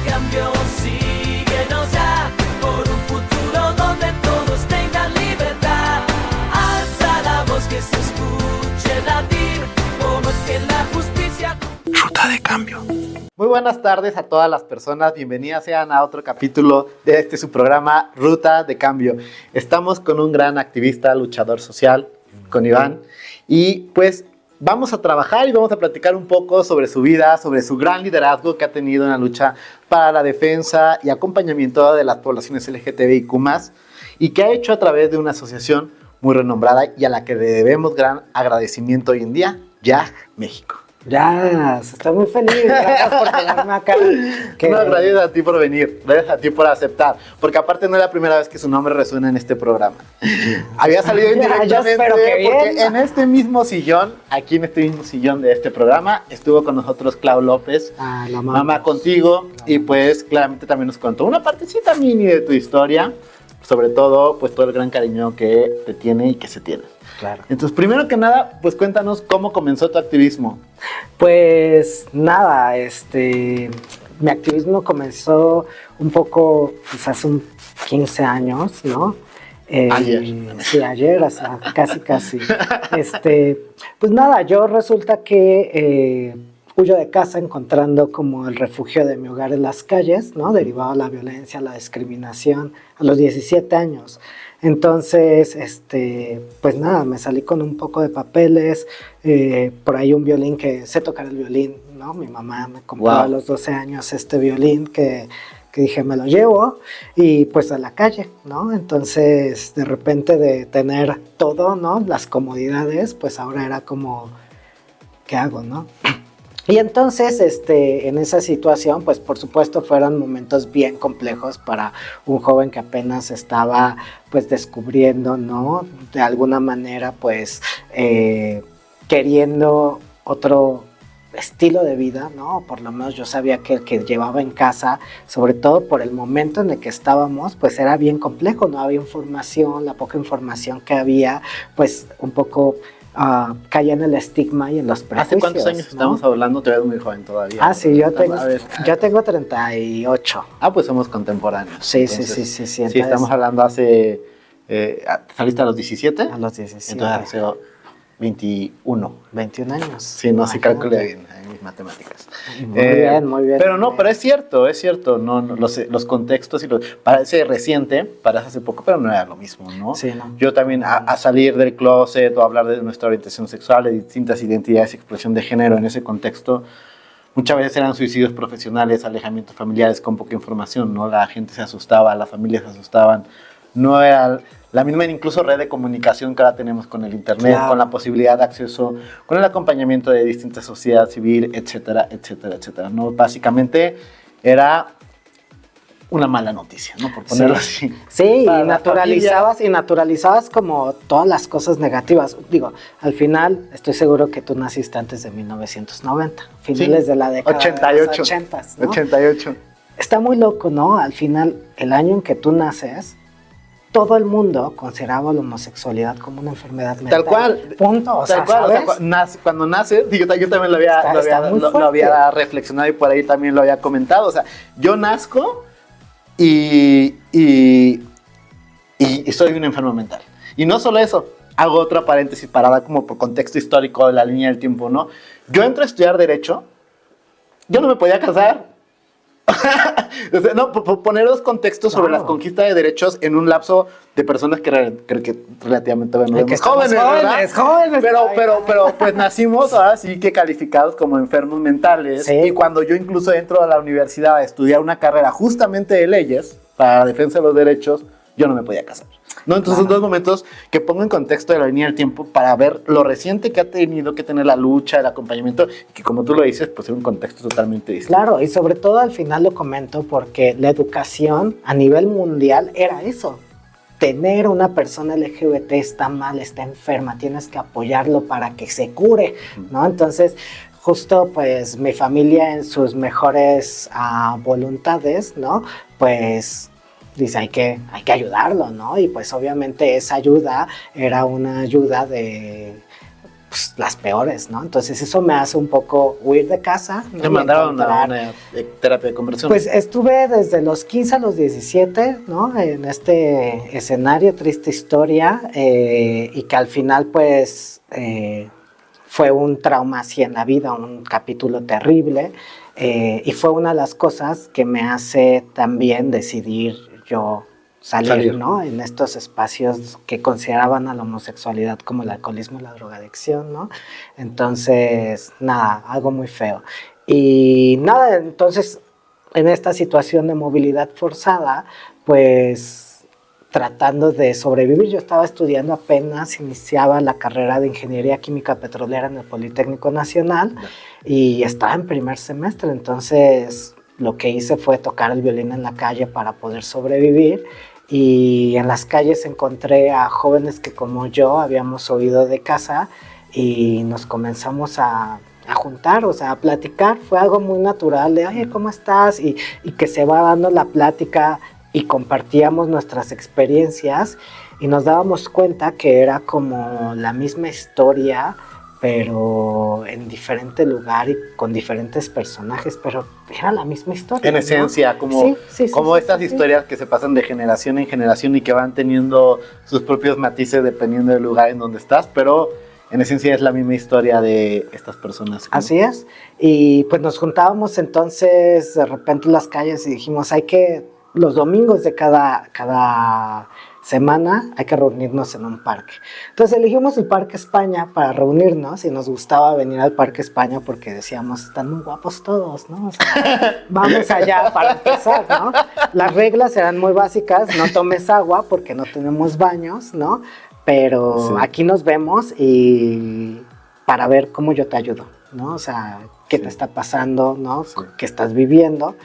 cambio, síguenos ya, por un futuro donde todos tengan libertad. Alza la voz que se escuche latir, como es que la justicia... Ruta de Cambio. Muy buenas tardes a todas las personas, bienvenidas sean a otro capítulo de su programa Ruta de Cambio. Estamos con un gran activista, luchador social, con Iván, y pues vamos a trabajar y vamos a platicar un poco sobre su vida, sobre su gran liderazgo que ha tenido en la lucha para la defensa y acompañamiento de las poblaciones LGTBIQ+, y que ha hecho a través de una asociación muy renombrada y a la que le debemos gran agradecimiento hoy en día, YAG México. Ya, estoy muy feliz, gracias por tenerme acá. No, gracias a ti por venir, gracias a ti por aceptar, porque aparte no es la primera vez que su nombre resuena en este programa. Había salido indirectamente porque en este mismo sillón, aquí en este mismo sillón de este programa, estuvo con nosotros Clau López, la mamá contigo, y pues claramente también nos contó una partecita mini de tu historia, sobre todo pues todo el gran cariño que te tiene y que se tiene. Claro. Entonces, primero que nada, pues cuéntanos cómo comenzó tu activismo. Pues nada, mi activismo comenzó un poco, pues hace 15 años, ¿no? Ayer. Sí, ayer, o sea, casi. Pues nada, yo resulta que huyo de casa encontrando como el refugio de mi hogar en las calles, ¿no? Derivado de la violencia, la discriminación, a los 17 años. Entonces, pues nada, me salí con un poco de papeles, por ahí un violín que sé tocar el violín, ¿no? Mi mamá me compró a los 12 años este violín que dije, me lo llevo, y pues a la calle, ¿no? Entonces, de repente de tener todo, ¿no? Las comodidades, pues ahora era como, ¿qué hago, no? Y entonces, en esa situación, pues por supuesto fueron momentos bien complejos para un joven que apenas estaba, pues descubriendo, ¿no? De alguna manera, pues, queriendo otro estilo de vida, ¿no? Por lo menos yo sabía que el que llevaba en casa, sobre todo por el momento en el que estábamos, pues era bien complejo, no había información, la poca información que había, pues un poco... caía en el estigma y en los prejuicios. ¿Hace cuántos años estamos hablando? Te ves muy joven todavía. Ah, sí, yo tengo 38. Ah, pues somos contemporáneos. Sí, entonces, sí. Sí, estamos hablando hace... ¿saliste a los 17? A los 17. Entonces hace 21. 21 años. Sí, no, sí calculé bien en mis matemáticas. Muy bien. Pero no, pero es cierto. No, los contextos y parece reciente, parece hace poco, pero no era lo mismo, ¿no? Sí, no. Yo también a salir del closet o hablar de nuestra orientación sexual, de distintas identidades y expresión de género en ese contexto, muchas veces eran suicidios profesionales, alejamientos familiares con poca información, ¿no? La gente se asustaba, las familias se asustaban. No era la misma incluso red de comunicación que ahora tenemos con el internet, claro, con la posibilidad de acceso, con el acompañamiento de distintas sociedades civil, etcétera. ¿No? Básicamente era una mala noticia, ¿no? Por ponerlo así. Sí, y naturalizabas como todas las cosas negativas. Digo, al final estoy seguro que tú naciste antes de 1990, finales de la década 88, de los 80, ¿no? 88. Está muy loco, ¿no? Al final, el año en que tú naces, todo el mundo consideraba la homosexualidad como una enfermedad mental. Tal cual. Punto. Tal cual. O sea, cuando naces, yo también lo había reflexionado y por ahí también lo había comentado. O sea, yo nazco y soy un enfermo mental. Y no solo eso, hago otra paréntesis para dar como por contexto histórico de la línea del tiempo, ¿no? Yo entro a estudiar Derecho, yo no me podía casar. O sea, no, poner los contextos sobre las conquistas de derechos en un lapso de personas que relativamente jóvenes, pero pues nacimos ahora sí que calificados como enfermos mentales. Sí. Y cuando yo incluso entro a la universidad a estudiar una carrera justamente de leyes para la defensa de los derechos, yo no me podía casar, ¿no? Entonces son dos momentos que pongo en contexto de la línea del tiempo para ver lo reciente que ha tenido que tener la lucha, el acompañamiento, que como tú lo dices, pues es un contexto totalmente distinto. Claro, y sobre todo al final lo comento porque la educación a nivel mundial era eso. Tener una persona LGBT está mal, está enferma, tienes que apoyarlo para que se cure, ¿no? Entonces, justo pues mi familia en sus mejores voluntades, ¿no? Pues dice, hay que ayudarlo, ¿no? Y pues obviamente esa ayuda era una ayuda de pues, las peores, ¿no? Entonces eso me hace un poco huir de casa, ¿no? Te mandaron a una terapia de conversión. Pues estuve desde los 15 a los 17, ¿no? En este escenario, triste historia, y que al final, pues, fue un trauma así en la vida, un capítulo terrible, y fue una de las cosas que me hace también decidir yo salir, ¿no? En estos espacios que consideraban a la homosexualidad como el alcoholismo y la drogadicción, ¿no? Entonces, nada, algo muy feo. Y nada, entonces, en esta situación de movilidad forzada, pues, tratando de sobrevivir, yo estaba estudiando apenas, iniciaba la carrera de Ingeniería Química Petrolera en el Politécnico Nacional, y estaba en primer semestre, entonces lo que hice fue tocar el violín en la calle para poder sobrevivir, y en las calles encontré a jóvenes que como yo habíamos huido de casa y nos comenzamos a juntar, o sea, a platicar. Fue algo muy natural de, oye, ¿cómo estás? Y que se va dando la plática y compartíamos nuestras experiencias y nos dábamos cuenta que era como la misma historia, pero en diferente lugar y con diferentes personajes, pero era la misma historia. En esencia, ¿no? Como, como estas historias que se pasan de generación en generación y que van teniendo sus propios matices dependiendo del lugar en donde estás, pero en esencia es la misma historia de estas personas, ¿no? Así es, y pues nos juntábamos entonces de repente en las calles y dijimos, los domingos de cada semana hay que reunirnos en un parque. Entonces elegimos el Parque España para reunirnos y nos gustaba venir al Parque España porque decíamos, están muy guapos todos, ¿no? O sea, vamos allá para empezar, ¿no? Las reglas eran muy básicas, no tomes agua porque no tenemos baños, ¿no? Pero sí, aquí nos vemos y para ver cómo yo te ayudo, ¿no? O sea, qué te está pasando, ¿no? ¿Qué estás viviendo?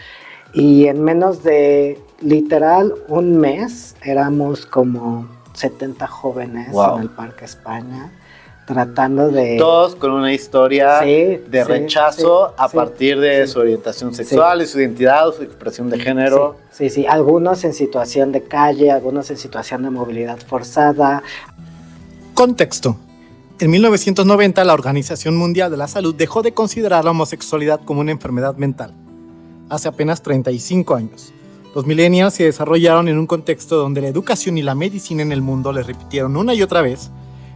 Y en menos de, literal, un mes, éramos como 70 jóvenes en el Parque España, tratando de... Todos con una historia de rechazo a partir de su orientación sexual, de su identidad, o su expresión de género. Sí, algunos en situación de calle, algunos en situación de movilidad forzada. Contexto. En 1990, la Organización Mundial de la Salud dejó de considerar la homosexualidad como una enfermedad mental. Hace apenas 35 años. Los millennials se desarrollaron en un contexto donde la educación y la medicina en el mundo les repitieron una y otra vez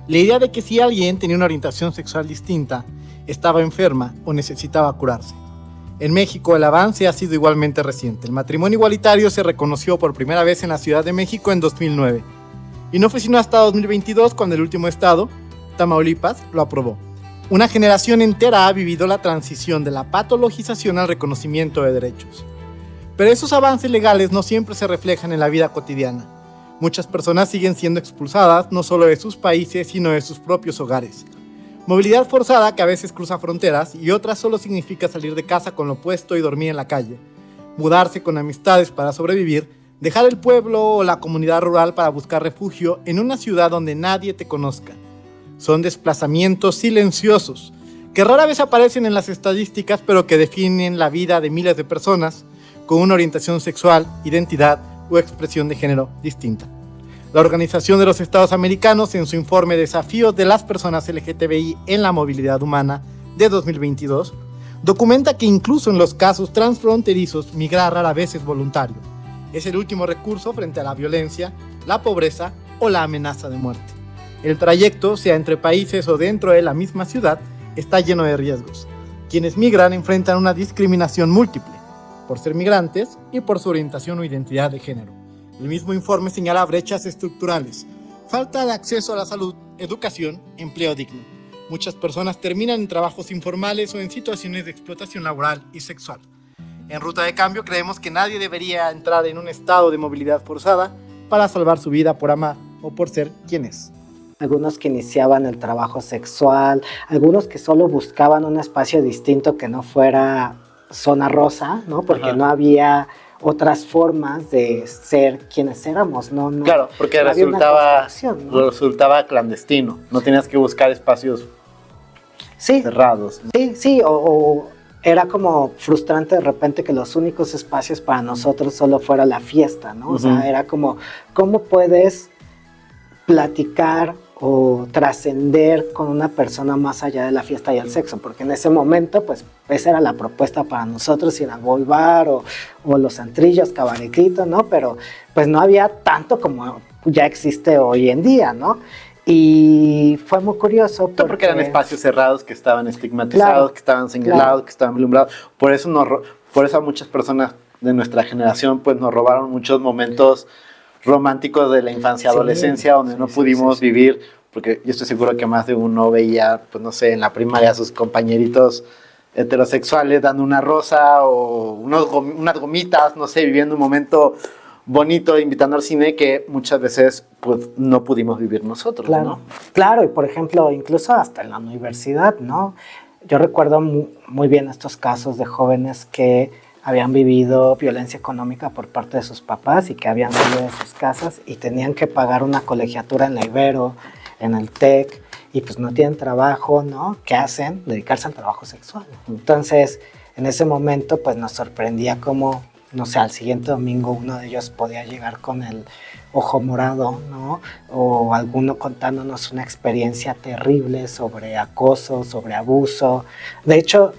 la idea de que si alguien tenía una orientación sexual distinta, estaba enferma o necesitaba curarse. En México el avance ha sido igualmente reciente. El matrimonio igualitario se reconoció por primera vez en la Ciudad de México en 2009. Y no fue sino hasta 2022 cuando el último estado, Tamaulipas, lo aprobó. Una generación entera ha vivido la transición de la patologización al reconocimiento de derechos. Pero esos avances legales no siempre se reflejan en la vida cotidiana. Muchas personas siguen siendo expulsadas no solo de sus países, sino de sus propios hogares. Movilidad forzada que a veces cruza fronteras y otras solo significa salir de casa con lo puesto y dormir en la calle. Mudarse con amistades para sobrevivir, dejar el pueblo o la comunidad rural para buscar refugio en una ciudad donde nadie te conozca. Son desplazamientos silenciosos, que rara vez aparecen en las estadísticas, pero que definen la vida de miles de personas con una orientación sexual, identidad o expresión de género distinta. La Organización de los Estados Americanos, en su informe Desafíos de las personas LGTBI en la movilidad humana de 2022, documenta que incluso en los casos transfronterizos, migrar rara vez es voluntario. Es el último recurso frente a la violencia, la pobreza o la amenaza de muerte. El trayecto, sea entre países o dentro de la misma ciudad, está lleno de riesgos. Quienes migran enfrentan una discriminación múltiple, por ser migrantes y por su orientación o identidad de género. El mismo informe señala brechas estructurales, falta de acceso a la salud, educación, empleo digno. Muchas personas terminan en trabajos informales o en situaciones de explotación laboral y sexual. En Ruta de Cambio creemos que nadie debería entrar en un estado de movilidad forzada para salvar su vida por amar o por ser quien es. Algunos que iniciaban el trabajo sexual, algunos que solo buscaban un espacio distinto que no fuera zona rosa, ¿no? Porque no había otras formas de ser quienes éramos, ¿no? Claro, porque no resultaba clandestino, no tenías que buscar espacios cerrados, ¿no? Sí, o era como frustrante de repente que los únicos espacios para nosotros solo fuera la fiesta, ¿no? O sea, era como, ¿cómo puedes platicar o trascender con una persona más allá de la fiesta y el sexo, porque en ese momento, pues, esa era la propuesta para nosotros, ir al boy bar o los antrillos, cabaretito, ¿no? Pero, pues, no había tanto como ya existe hoy en día, ¿no? Y fue muy curioso Porque eran espacios cerrados que estaban estigmatizados, Claro, que estaban señalados, que estaban alumbrados. Por eso a muchas personas de nuestra generación pues nos robaron muchos momentos románticos de la infancia, Sí, adolescencia, donde no pudimos vivir, porque yo estoy seguro que más de uno veía, pues no sé, en la primaria a sus compañeritos heterosexuales dando una rosa o unas gomitas, no sé, viviendo un momento bonito, invitando al cine que muchas veces pues no pudimos vivir nosotros, claro, ¿no? claro, y por ejemplo, incluso hasta en la universidad, ¿no? Yo recuerdo muy bien estos casos de jóvenes que habían vivido violencia económica por parte de sus papás y que habían salido de sus casas y tenían que pagar una colegiatura en la Ibero, en el TEC, y pues no tienen trabajo, ¿no? ¿Qué hacen? Dedicarse al trabajo sexual. Entonces, en ese momento, pues nos sorprendía cómo, no sé, al siguiente domingo uno de ellos podía llegar con el ojo morado, ¿no? O alguno contándonos una experiencia terrible sobre acoso, sobre abuso. De hecho,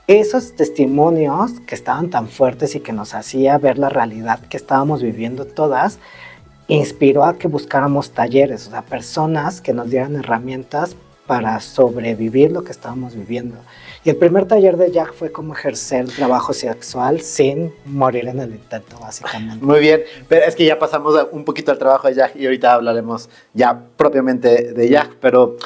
esos testimonios que estaban tan fuertes y que nos hacía ver la realidad que estábamos viviendo todas, inspiró a que buscáramos talleres, o sea, personas que nos dieran herramientas para sobrevivir lo que estábamos viviendo. Y el primer taller de Jack fue cómo ejercer el trabajo sexual sin morir en el intento, básicamente. Muy bien, pero es que ya pasamos un poquito al trabajo de Jack y ahorita hablaremos ya propiamente de Jack, pero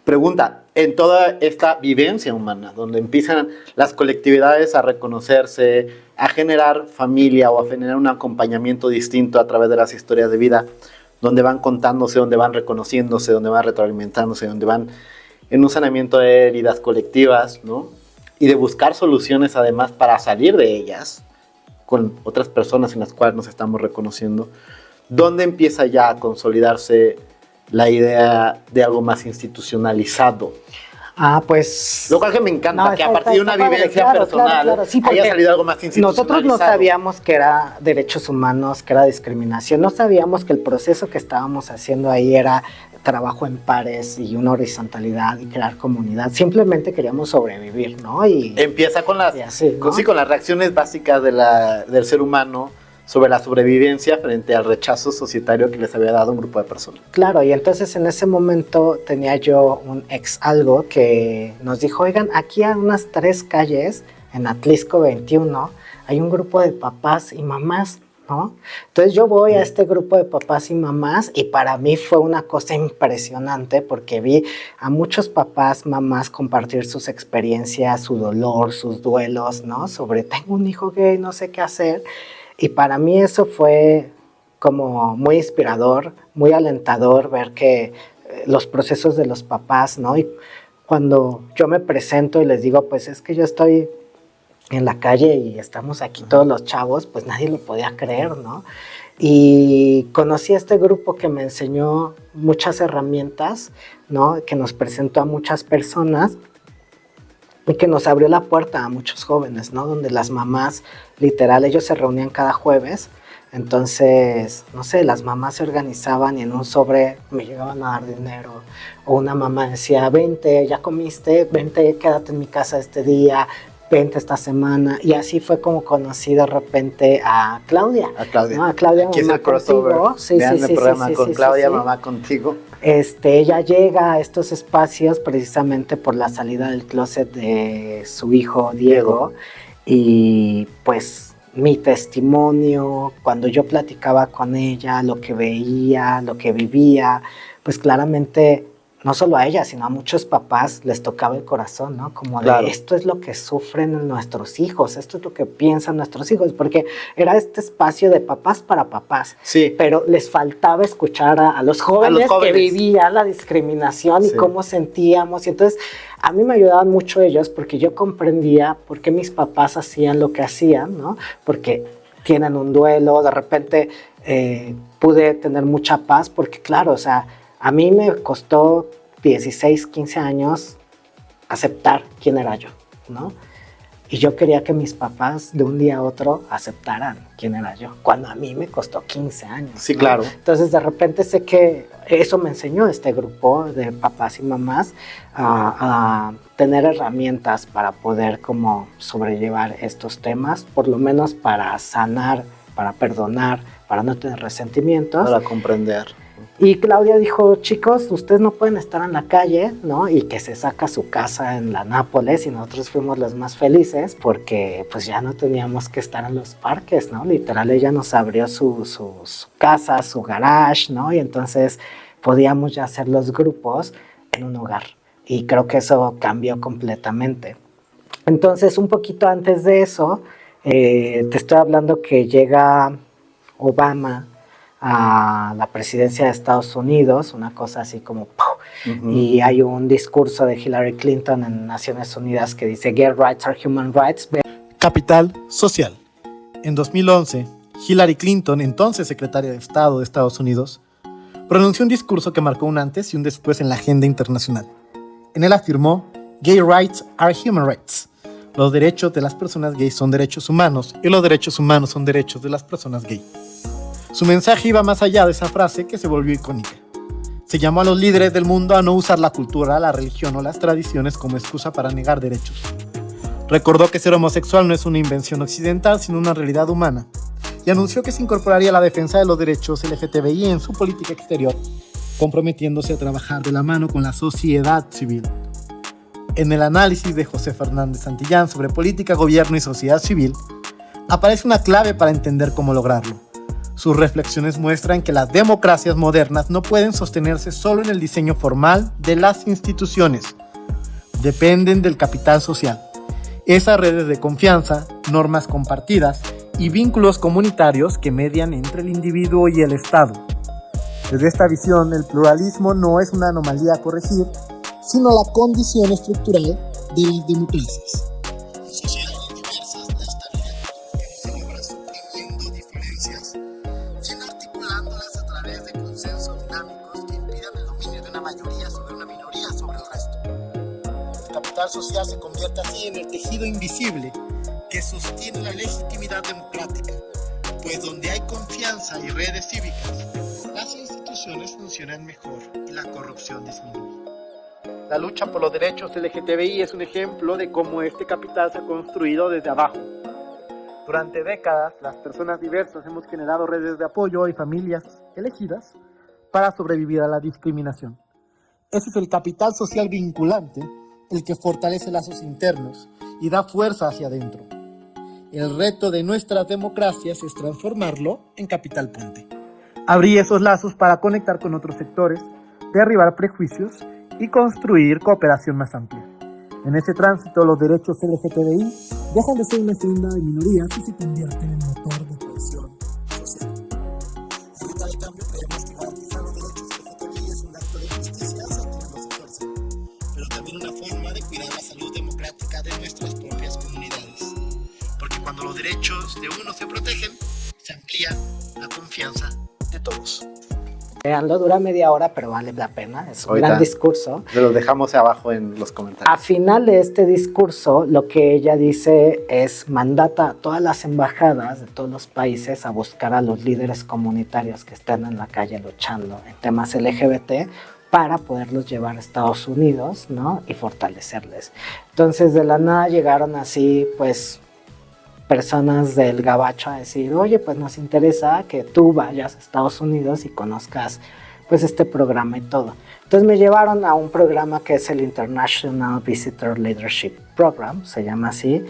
pregunta, en toda esta vivencia humana, donde empiezan las colectividades a reconocerse, a generar familia o a generar un acompañamiento distinto a través de las historias de vida, donde van contándose, donde van reconociéndose, donde van retroalimentándose, donde van en un saneamiento de heridas colectivas, ¿no? Y de buscar soluciones además para salir de ellas con otras personas en las cuales nos estamos reconociendo, ¿dónde empieza ya a consolidarse la idea de algo más institucionalizado? Ah, pues... Lo cual que me encanta, No, que a partir de una padre, vivencia claro, personal claro, sí, haya porque salido algo más institucionalizado. nosotros no sabíamos que era derechos humanos, que era discriminación, no sabíamos que el proceso que estábamos haciendo ahí era trabajo en pares y una horizontalidad y crear comunidad. Simplemente queríamos sobrevivir, ¿no? Y empieza con las, y así, ¿no? sí, con las reacciones básicas del ser humano sobre la sobrevivencia frente al rechazo societario que les había dado un grupo de personas. Claro, y entonces en ese momento tenía yo un ex algo que nos dijo, oigan, aquí a unas 3 calles, en Atlisco 21, hay un grupo de papás y mamás, ¿no? Entonces yo voy a este grupo de papás y mamás y para mí fue una cosa impresionante porque vi a muchos papás, mamás compartir sus experiencias, su dolor, sus duelos, ¿no? Sobre tengo un hijo gay, no sé qué hacer. Y para mí eso fue como muy inspirador, muy alentador ver que los procesos de los papás, ¿no? Y cuando yo me presento y les digo, pues es que yo estoy en la calle y estamos aquí todos los chavos, pues nadie lo podía creer, ¿no? Y conocí a este grupo que me enseñó muchas herramientas, ¿no? Que nos presentó a muchas personas y que nos abrió la puerta a muchos jóvenes, ¿no? Donde las mamás, literal, ellos se reunían cada jueves, entonces, no sé, las mamás se organizaban y en un sobre me llegaban a dar dinero, o una mamá decía, vente, ya comiste, vente, quédate en mi casa este día, vente esta semana, y así fue como conocí de repente a Claudia. A Claudia. ¿No? A Claudia, Aquí es mamá el crossover. contigo. Sí, Vean sí, el sí, programa sí, con sí, Claudia, sí, sí. mamá contigo. Ella llega a estos espacios precisamente por la salida del closet de su hijo Diego. Y pues mi testimonio, cuando yo platicaba con ella, lo que veía, lo que vivía, pues claramente no solo a ella, sino a muchos papás les tocaba el corazón, ¿no? Como de Claro. esto es lo que sufren nuestros hijos, esto es lo que piensan nuestros hijos, porque era este espacio de papás para papás. Sí. Pero les faltaba escuchar a los jóvenes que vivían la discriminación y Sí. cómo sentíamos. Y entonces a mí me ayudaban mucho ellos porque yo comprendía por qué mis papás hacían lo que hacían, ¿no? Porque tienen un duelo, de repente pude tener mucha paz porque claro, o sea, a mí me costó 16, 15 años aceptar quién era yo, ¿no? Y yo quería que mis papás de un día a otro aceptaran quién era yo, cuando a mí me costó 15 años. Sí, ¿no? claro. Entonces de repente sé que eso me enseñó este grupo de papás y mamás a tener herramientas para poder como sobrellevar estos temas, por lo menos para sanar, para perdonar, para no tener resentimientos. Para comprender. Y Claudia dijo, chicos, ustedes no pueden estar en la calle, ¿no? Y que se saca su casa en la Nápoles y nosotros fuimos los más felices porque pues ya no teníamos que estar en los parques, ¿no? Literal, ella nos abrió su casa, su garage, ¿no? Y entonces podíamos ya hacer los grupos en un hogar. Y creo que eso cambió completamente. Entonces, un poquito antes de eso, te estoy hablando que llega Obama a la presidencia de Estados Unidos, una cosa así como ¡pum! Y hay un discurso de Hillary Clinton en Naciones Unidas que dice Gay rights are human rights. Capital social. En 2011, Hillary Clinton, entonces secretaria de Estado de Estados Unidos, pronunció un discurso que marcó un antes y un después en la agenda internacional. En él afirmó: Gay rights are human rights. Los derechos de las personas gays son derechos humanos y los derechos humanos son derechos de las personas gay. Su mensaje iba más allá de esa frase que se volvió icónica. Se llamó a los líderes del mundo a no usar la cultura, la religión o las tradiciones como excusa para negar derechos. Recordó que ser homosexual no es una invención occidental, sino una realidad humana, y anunció que se incorporaría a la defensa de los derechos LGTBI en su política exterior, comprometiéndose a trabajar de la mano con la sociedad civil. En el análisis de José Fernández Santillán sobre política, gobierno y sociedad civil, aparece una clave para entender cómo lograrlo. Sus reflexiones muestran que las democracias modernas no pueden sostenerse solo en el diseño formal de las instituciones. Dependen del capital social. Esas redes de confianza, normas compartidas y vínculos comunitarios que median entre el individuo y el Estado. Desde esta visión, el pluralismo no es una anomalía a corregir, sino la condición estructural de las democracias. Social se convierte así en el tejido invisible que sostiene la legitimidad democrática, pues donde hay confianza y redes cívicas, las instituciones funcionan mejor y la corrupción disminuye. La lucha por los derechos LGTBI es un ejemplo de cómo este capital se ha construido desde abajo. Durante décadas, las personas diversas hemos generado redes de apoyo y familias elegidas para sobrevivir a la discriminación. Ese es el capital social vinculante, el que fortalece lazos internos y da fuerza hacia adentro. El reto de nuestras democracias es transformarlo en capital puente. Abrir esos lazos para conectar con otros sectores, derribar prejuicios y construir cooperación más amplia. En ese tránsito, los derechos LGTBI dejan de ser una segunda de minorías y se convierten en motor de cohesión social. En ruta de cambio, creemos que garantizar los derechos LGTBI es un acto de justicia hacia quienes los ejercen, pero también una forma de cuidar la salud democrática de nuestras propias comunidades. Porque cuando los derechos de uno se protegen, se amplía la confianza de todos. Leanlo, dura media hora, pero vale la pena. Es un gran discurso. Se los dejamos abajo en los comentarios. A final de este discurso, lo que ella dice es mandata a todas las embajadas de todos los países a buscar a los líderes comunitarios que están en la calle luchando en temas LGBT para poderlos llevar a Estados Unidos, ¿no? Y fortalecerles. Entonces, de la nada llegaron así, pues, personas del gabacho a decir, oye, pues nos interesa que tú vayas a Estados Unidos y conozcas pues este programa y todo. Entonces me llevaron a un programa que es el International Visitor Leadership Program, se llama así,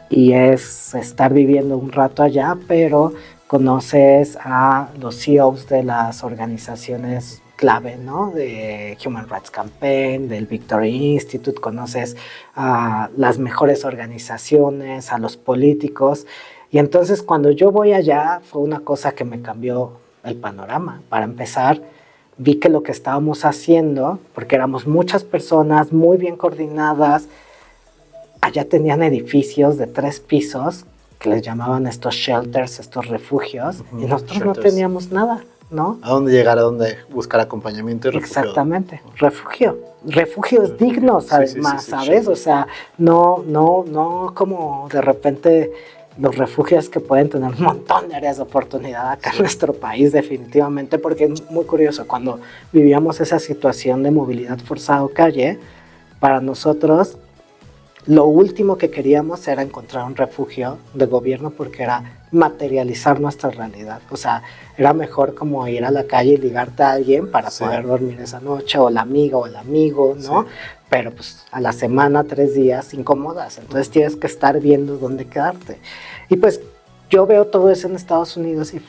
y es estar viviendo un rato allá, pero conoces a los CEOs de las organizaciones clave, ¿no? De Human Rights Campaign, del Victory Institute, conoces a las mejores organizaciones, a los políticos, y entonces cuando yo voy allá fue una cosa que me cambió el panorama. Para empezar, vi que lo que estábamos haciendo, porque éramos muchas personas muy bien coordinadas, allá tenían edificios de 3 pisos, que les llamaban estos shelters, estos refugios, y nosotros no teníamos nada. ¿no? ¿A dónde llegar? ¿A dónde buscar acompañamiento y refugio? Exactamente, refugios dignos, Sí, sí, además, sí, ¿sabes? sí. O sea, no como de repente los refugios que pueden tener un montón de áreas de oportunidad acá en nuestro país, definitivamente, porque es muy curioso, cuando vivíamos esa situación de movilidad forzada o calle, para nosotros lo último que queríamos era encontrar un refugio de gobierno porque era materializar nuestra realidad. O sea, era mejor como ir a la calle y ligarte a alguien para poder dormir esa noche, o la amiga o el amigo, ¿no? Sí. Pero pues a la semana, 3 días, incómodas. Entonces tienes que estar viendo dónde quedarte. Y pues yo veo todo eso en Estados Unidos y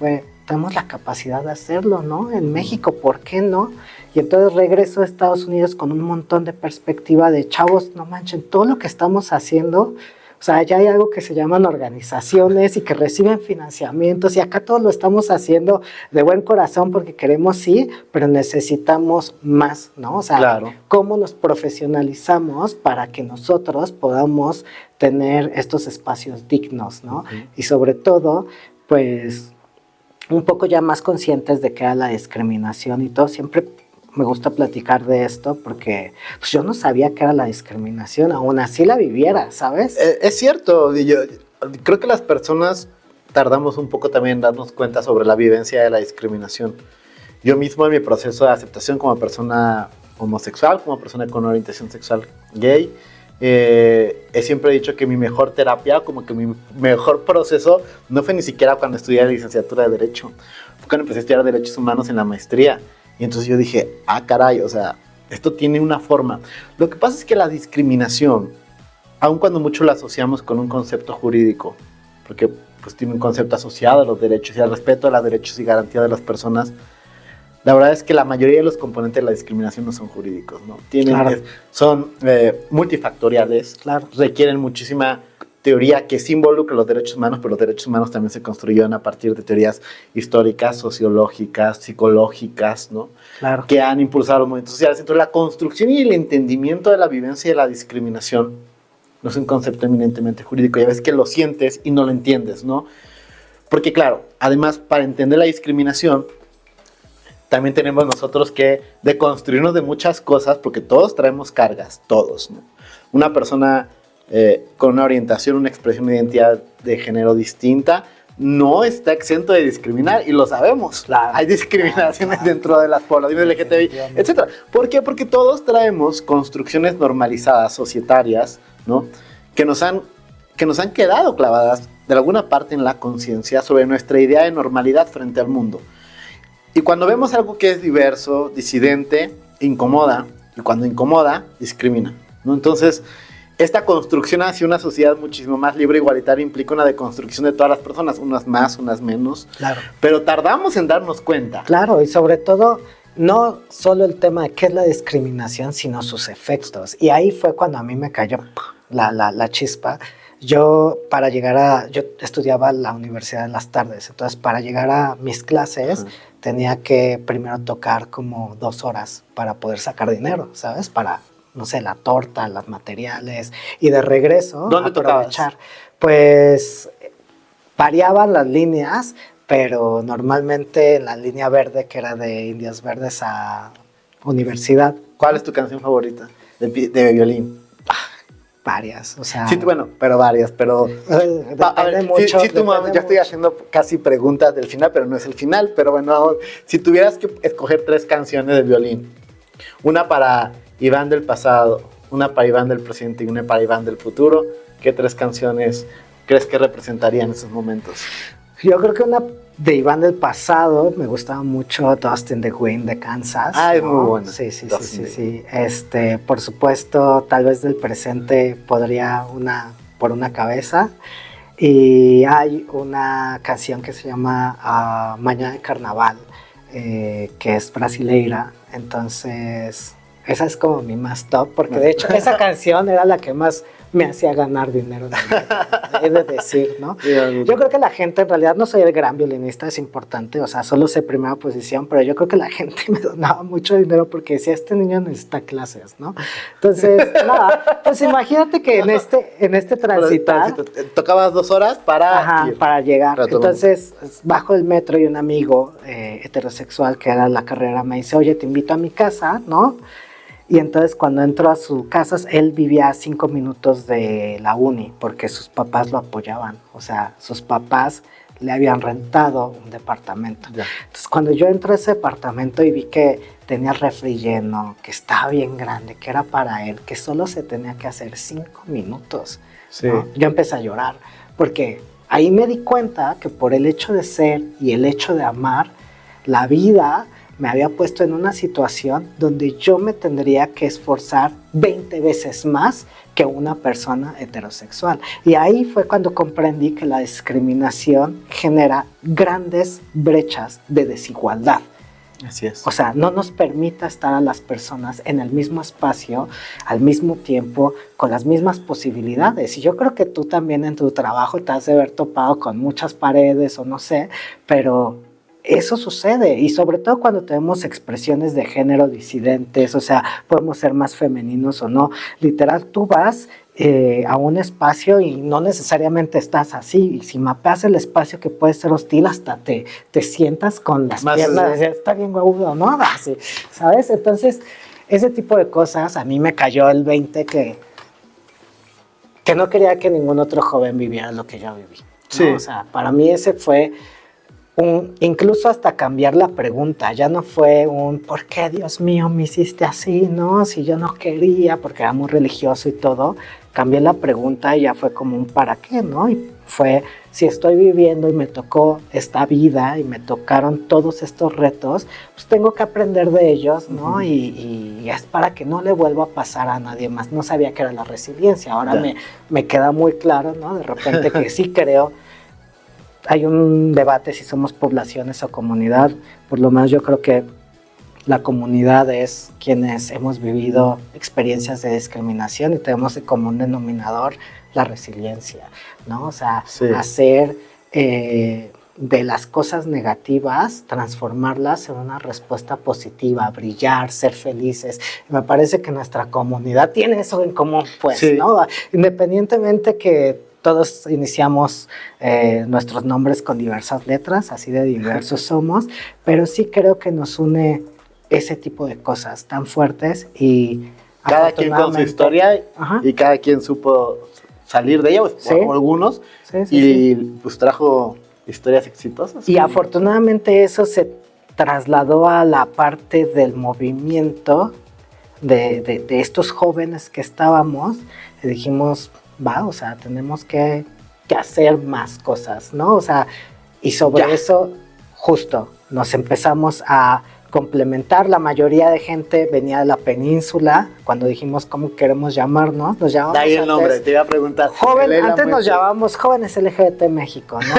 tenemos la capacidad de hacerlo, ¿no? En México, ¿por qué no? Y entonces regreso a Estados Unidos con un montón de perspectiva de chavos, no manchen, todo lo que estamos haciendo, o sea, ya hay algo que se llaman organizaciones y que reciben financiamientos y acá todos lo estamos haciendo de buen corazón porque queremos sí, pero necesitamos más, ¿no? O sea, claro, cómo nos profesionalizamos para que nosotros podamos tener estos espacios dignos, ¿no? Y sobre todo, pues, un poco ya más conscientes de que era la discriminación y todo, siempre me gusta platicar de esto porque pues, yo no sabía qué era la discriminación, aún así la viviera, ¿sabes? Es cierto, yo creo que las personas tardamos un poco también en darnos cuenta sobre la vivencia de la discriminación. Yo mismo en mi proceso de aceptación como persona homosexual, como persona con orientación sexual gay, he siempre dicho que mi mejor terapia, como que mi mejor proceso, no fue ni siquiera cuando estudié la licenciatura de Derecho, fue cuando empecé a estudiar Derechos Humanos en la maestría. Y entonces yo dije, caray, o sea, esto tiene una forma. Lo que pasa es que la discriminación, aun cuando mucho la asociamos con un concepto jurídico, porque pues tiene un concepto asociado a los derechos y al respeto a los derechos y garantía de las personas, la verdad es que la mayoría de los componentes de la discriminación no son jurídicos, ¿no? Son multifactoriales, requieren muchísima teoría que sí involucra los derechos humanos, pero los derechos humanos también se construyeron a partir de teorías históricas, sociológicas, psicológicas, ¿no? Claro. Que han impulsado los movimientos sociales. Entonces, la construcción y el entendimiento de la vivencia de la discriminación no es un concepto eminentemente jurídico. Ya ves que lo sientes y no lo entiendes, ¿no? Porque, claro, además, para entender la discriminación, también tenemos nosotros que deconstruirnos de muchas cosas, porque todos traemos cargas, todos, ¿no? Una persona con una orientación, una expresión de identidad de género distinta, no está exento de discriminar, y lo sabemos. Claro. Hay discriminaciones dentro de las poblaciones LGTBI, etc. ¿Por qué? Porque todos traemos construcciones normalizadas, societarias, ¿no? que nos han quedado clavadas de alguna parte en la conciencia sobre nuestra idea de normalidad frente al mundo. Y cuando vemos algo que es diverso, disidente, incomoda, y cuando incomoda, discrimina, ¿no? Entonces, esta construcción hacia una sociedad muchísimo más libre e igualitaria implica una deconstrucción de todas las personas, unas más, unas menos. Claro. Pero tardamos en darnos cuenta. Claro, y sobre todo, no solo el tema de qué es la discriminación, sino sus efectos. Y ahí fue cuando a mí me cayó la chispa. Yo estudiaba en la universidad en las tardes, entonces para llegar a mis clases tenía que primero tocar como 2 horas para poder sacar dinero, ¿sabes? Para, no sé, la torta, los materiales, y de regreso ¿Dónde aprovechar. Tocabas? Pues variaban las líneas, pero normalmente la línea verde, que era de Indias Verdes a universidad. ¿Cuál es tu canción favorita de violín? Varias, o sea... Sí, bueno, pero varias, pero... Depende mucho. Ya estoy haciendo casi preguntas del final, pero no es el final. Pero bueno, si tuvieras que escoger 3 canciones de violín, una para Iván del pasado, una para Iván del presente y una para Iván del futuro, ¿qué 3 canciones crees que representarían esos momentos? Yo creo que una de Iván del pasado, me gustaba mucho Dust in the Wind de Kansas. Es muy buena. Sí. Por supuesto, tal vez del presente podría Por una cabeza. Y hay una canción que se llama Mañana de Carnaval, que es brasileira. Entonces, esa es como mi más top, porque de hecho esa canción era la que más me hacía ganar dinero. He de decir, ¿no? Sí, Yo creo que la gente, en realidad no soy el gran violinista, es importante, o sea, solo sé primera posición, pero yo creo que la gente me donaba mucho dinero porque decía, este niño necesita clases, ¿no? Entonces, nada, pues imagínate que en este transitar... Tocabas 2 horas para Ajá, ir. para llegar. Para todo el Entonces, bajo el metro y un amigo heterosexual que era la carrera me dice, oye, te invito a mi casa, ¿no? Y entonces cuando entro a su casa, él vivía a 5 minutos de la uni, porque sus papás lo apoyaban. O sea, sus papás le habían rentado un departamento. Ya. Entonces cuando yo entré a ese departamento y vi que tenía el refri lleno, que estaba bien grande, que era para él, que solo se tenía que hacer 5 minutos, Sí. ¿no? Yo empecé a llorar, porque ahí me di cuenta que por el hecho de ser y el hecho de amar, la vida me había puesto en una situación donde yo me tendría que esforzar 20 veces más que una persona heterosexual. Y ahí fue cuando comprendí que la discriminación genera grandes brechas de desigualdad. Así es. O sea, no nos permite estar a las personas en el mismo espacio, al mismo tiempo, con las mismas posibilidades. Y yo creo que tú también en tu trabajo te has de haber topado con muchas paredes o no sé, pero eso sucede. Y sobre todo cuando tenemos expresiones de género disidentes, o sea, podemos ser más femeninos o no. Literal, tú vas a un espacio y no necesariamente estás así. Y si mapeas el espacio que puede ser hostil, hasta te sientas con las Más piernas, está bien guagudo, ¿no? Así, ¿sabes? Entonces, ese tipo de cosas a mí me cayó el 20 que no quería que ningún otro joven viviera lo que yo viví, ¿no? Sí. O sea, para mí ese fue incluso hasta cambiar la pregunta. Ya no fue ¿por qué, Dios mío, me hiciste así? No, si yo no quería, porque era muy religioso y todo. Cambié la pregunta y ya fue como un ¿para qué? ¿No? Y fue, si estoy viviendo y me tocó esta vida y me tocaron todos estos retos, pues tengo que aprender de ellos, ¿no? Y es para que no le vuelva a pasar a nadie más. No sabía que era la resiliencia. Ahora me queda muy claro, ¿no? De repente que sí creo. Hay un debate si somos poblaciones o comunidad. Por lo menos yo creo que la comunidad es quienes hemos vivido experiencias de discriminación y tenemos de común denominador la resiliencia, ¿no? O sea, Sí. hacer de las cosas negativas, transformarlas en una respuesta positiva, brillar, ser felices. Me parece que nuestra comunidad tiene eso en común, pues, Sí. ¿no? Independientemente que todos iniciamos nuestros nombres con diversas letras, así de diversos somos, pero sí creo que nos une ese tipo de cosas tan fuertes y Cada quien con su afortunadamente- historia Ajá. y cada quien supo salir de ella, o Sí. o algunos, Sí, sí, y sí. pues trajo historias exitosas. Y afortunadamente eso se trasladó a la parte del movimiento de estos jóvenes que estábamos y dijimos, o sea, tenemos que hacer más cosas, ¿no? O sea, y sobre eso justo nos empezamos a complementar. La mayoría de gente venía de la península. Cuando dijimos cómo queremos llamarnos, nos De llamábamos ahí el nombre, antes te iba a preguntar. Joven, Lee la antes nos muestra. llamábamos Jóvenes LGBT México, ¿no?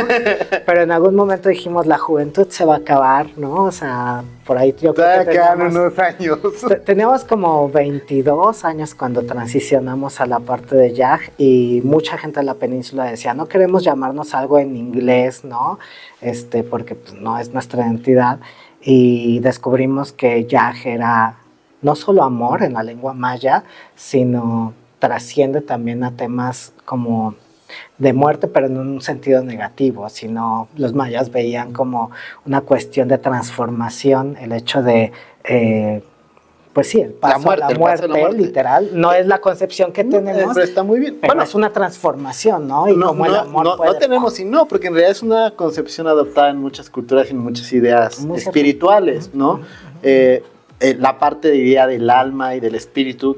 Pero en algún momento dijimos, la juventud se va a acabar, ¿no? O sea, por ahí yo creo Todavía que quedan teníamos, unos años. teníamos como 22 años cuando transicionamos a la parte de YAG y mucha gente de la península decía, no queremos llamarnos algo en inglés, ¿no? Porque pues, no es nuestra identidad. Y descubrimos que YAG era no solo amor en la lengua maya, sino trasciende también a temas como de muerte, pero en un sentido negativo, sino los mayas veían como una cuestión de transformación, el hecho de, pues sí, el paso a la el paso a la muerte. literal, no es la concepción que tenemos, Pero está muy bien. pero Bueno, es una transformación, ¿no? Y como el amor no puede... tenemos y no, porque en realidad es una concepción adoptada en muchas culturas y en muchas ideas Muy cierto. espirituales, ¿no? La parte de idea del alma y del espíritu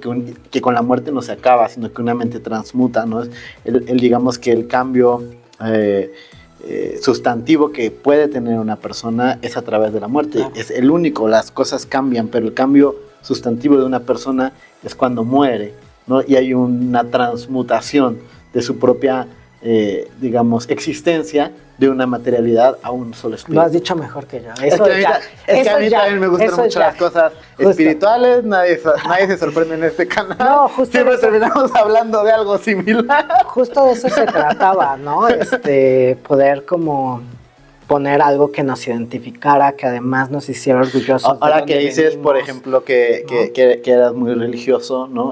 que con la muerte no se acaba, sino que una mente transmuta, ¿no? Digamos que el cambio sustantivo que puede tener una persona es a través de la muerte. Claro. Es el único, las cosas cambian, pero el cambio sustantivo de una persona es cuando muere, ¿no? Y hay una transmutación de su propia digamos, existencia de una materialidad a un solo espíritu. Lo has dicho mejor que yo. Es que a mí también me gustan mucho las cosas espirituales, nadie se sorprende en este canal. No, justo siempre eso. terminamos hablando de algo similar. Justo de eso se trataba, ¿no? Poder como poner algo que nos identificara, que además nos hiciera orgullosos. Ahora que dices, por ejemplo, que eras muy religioso, ¿no?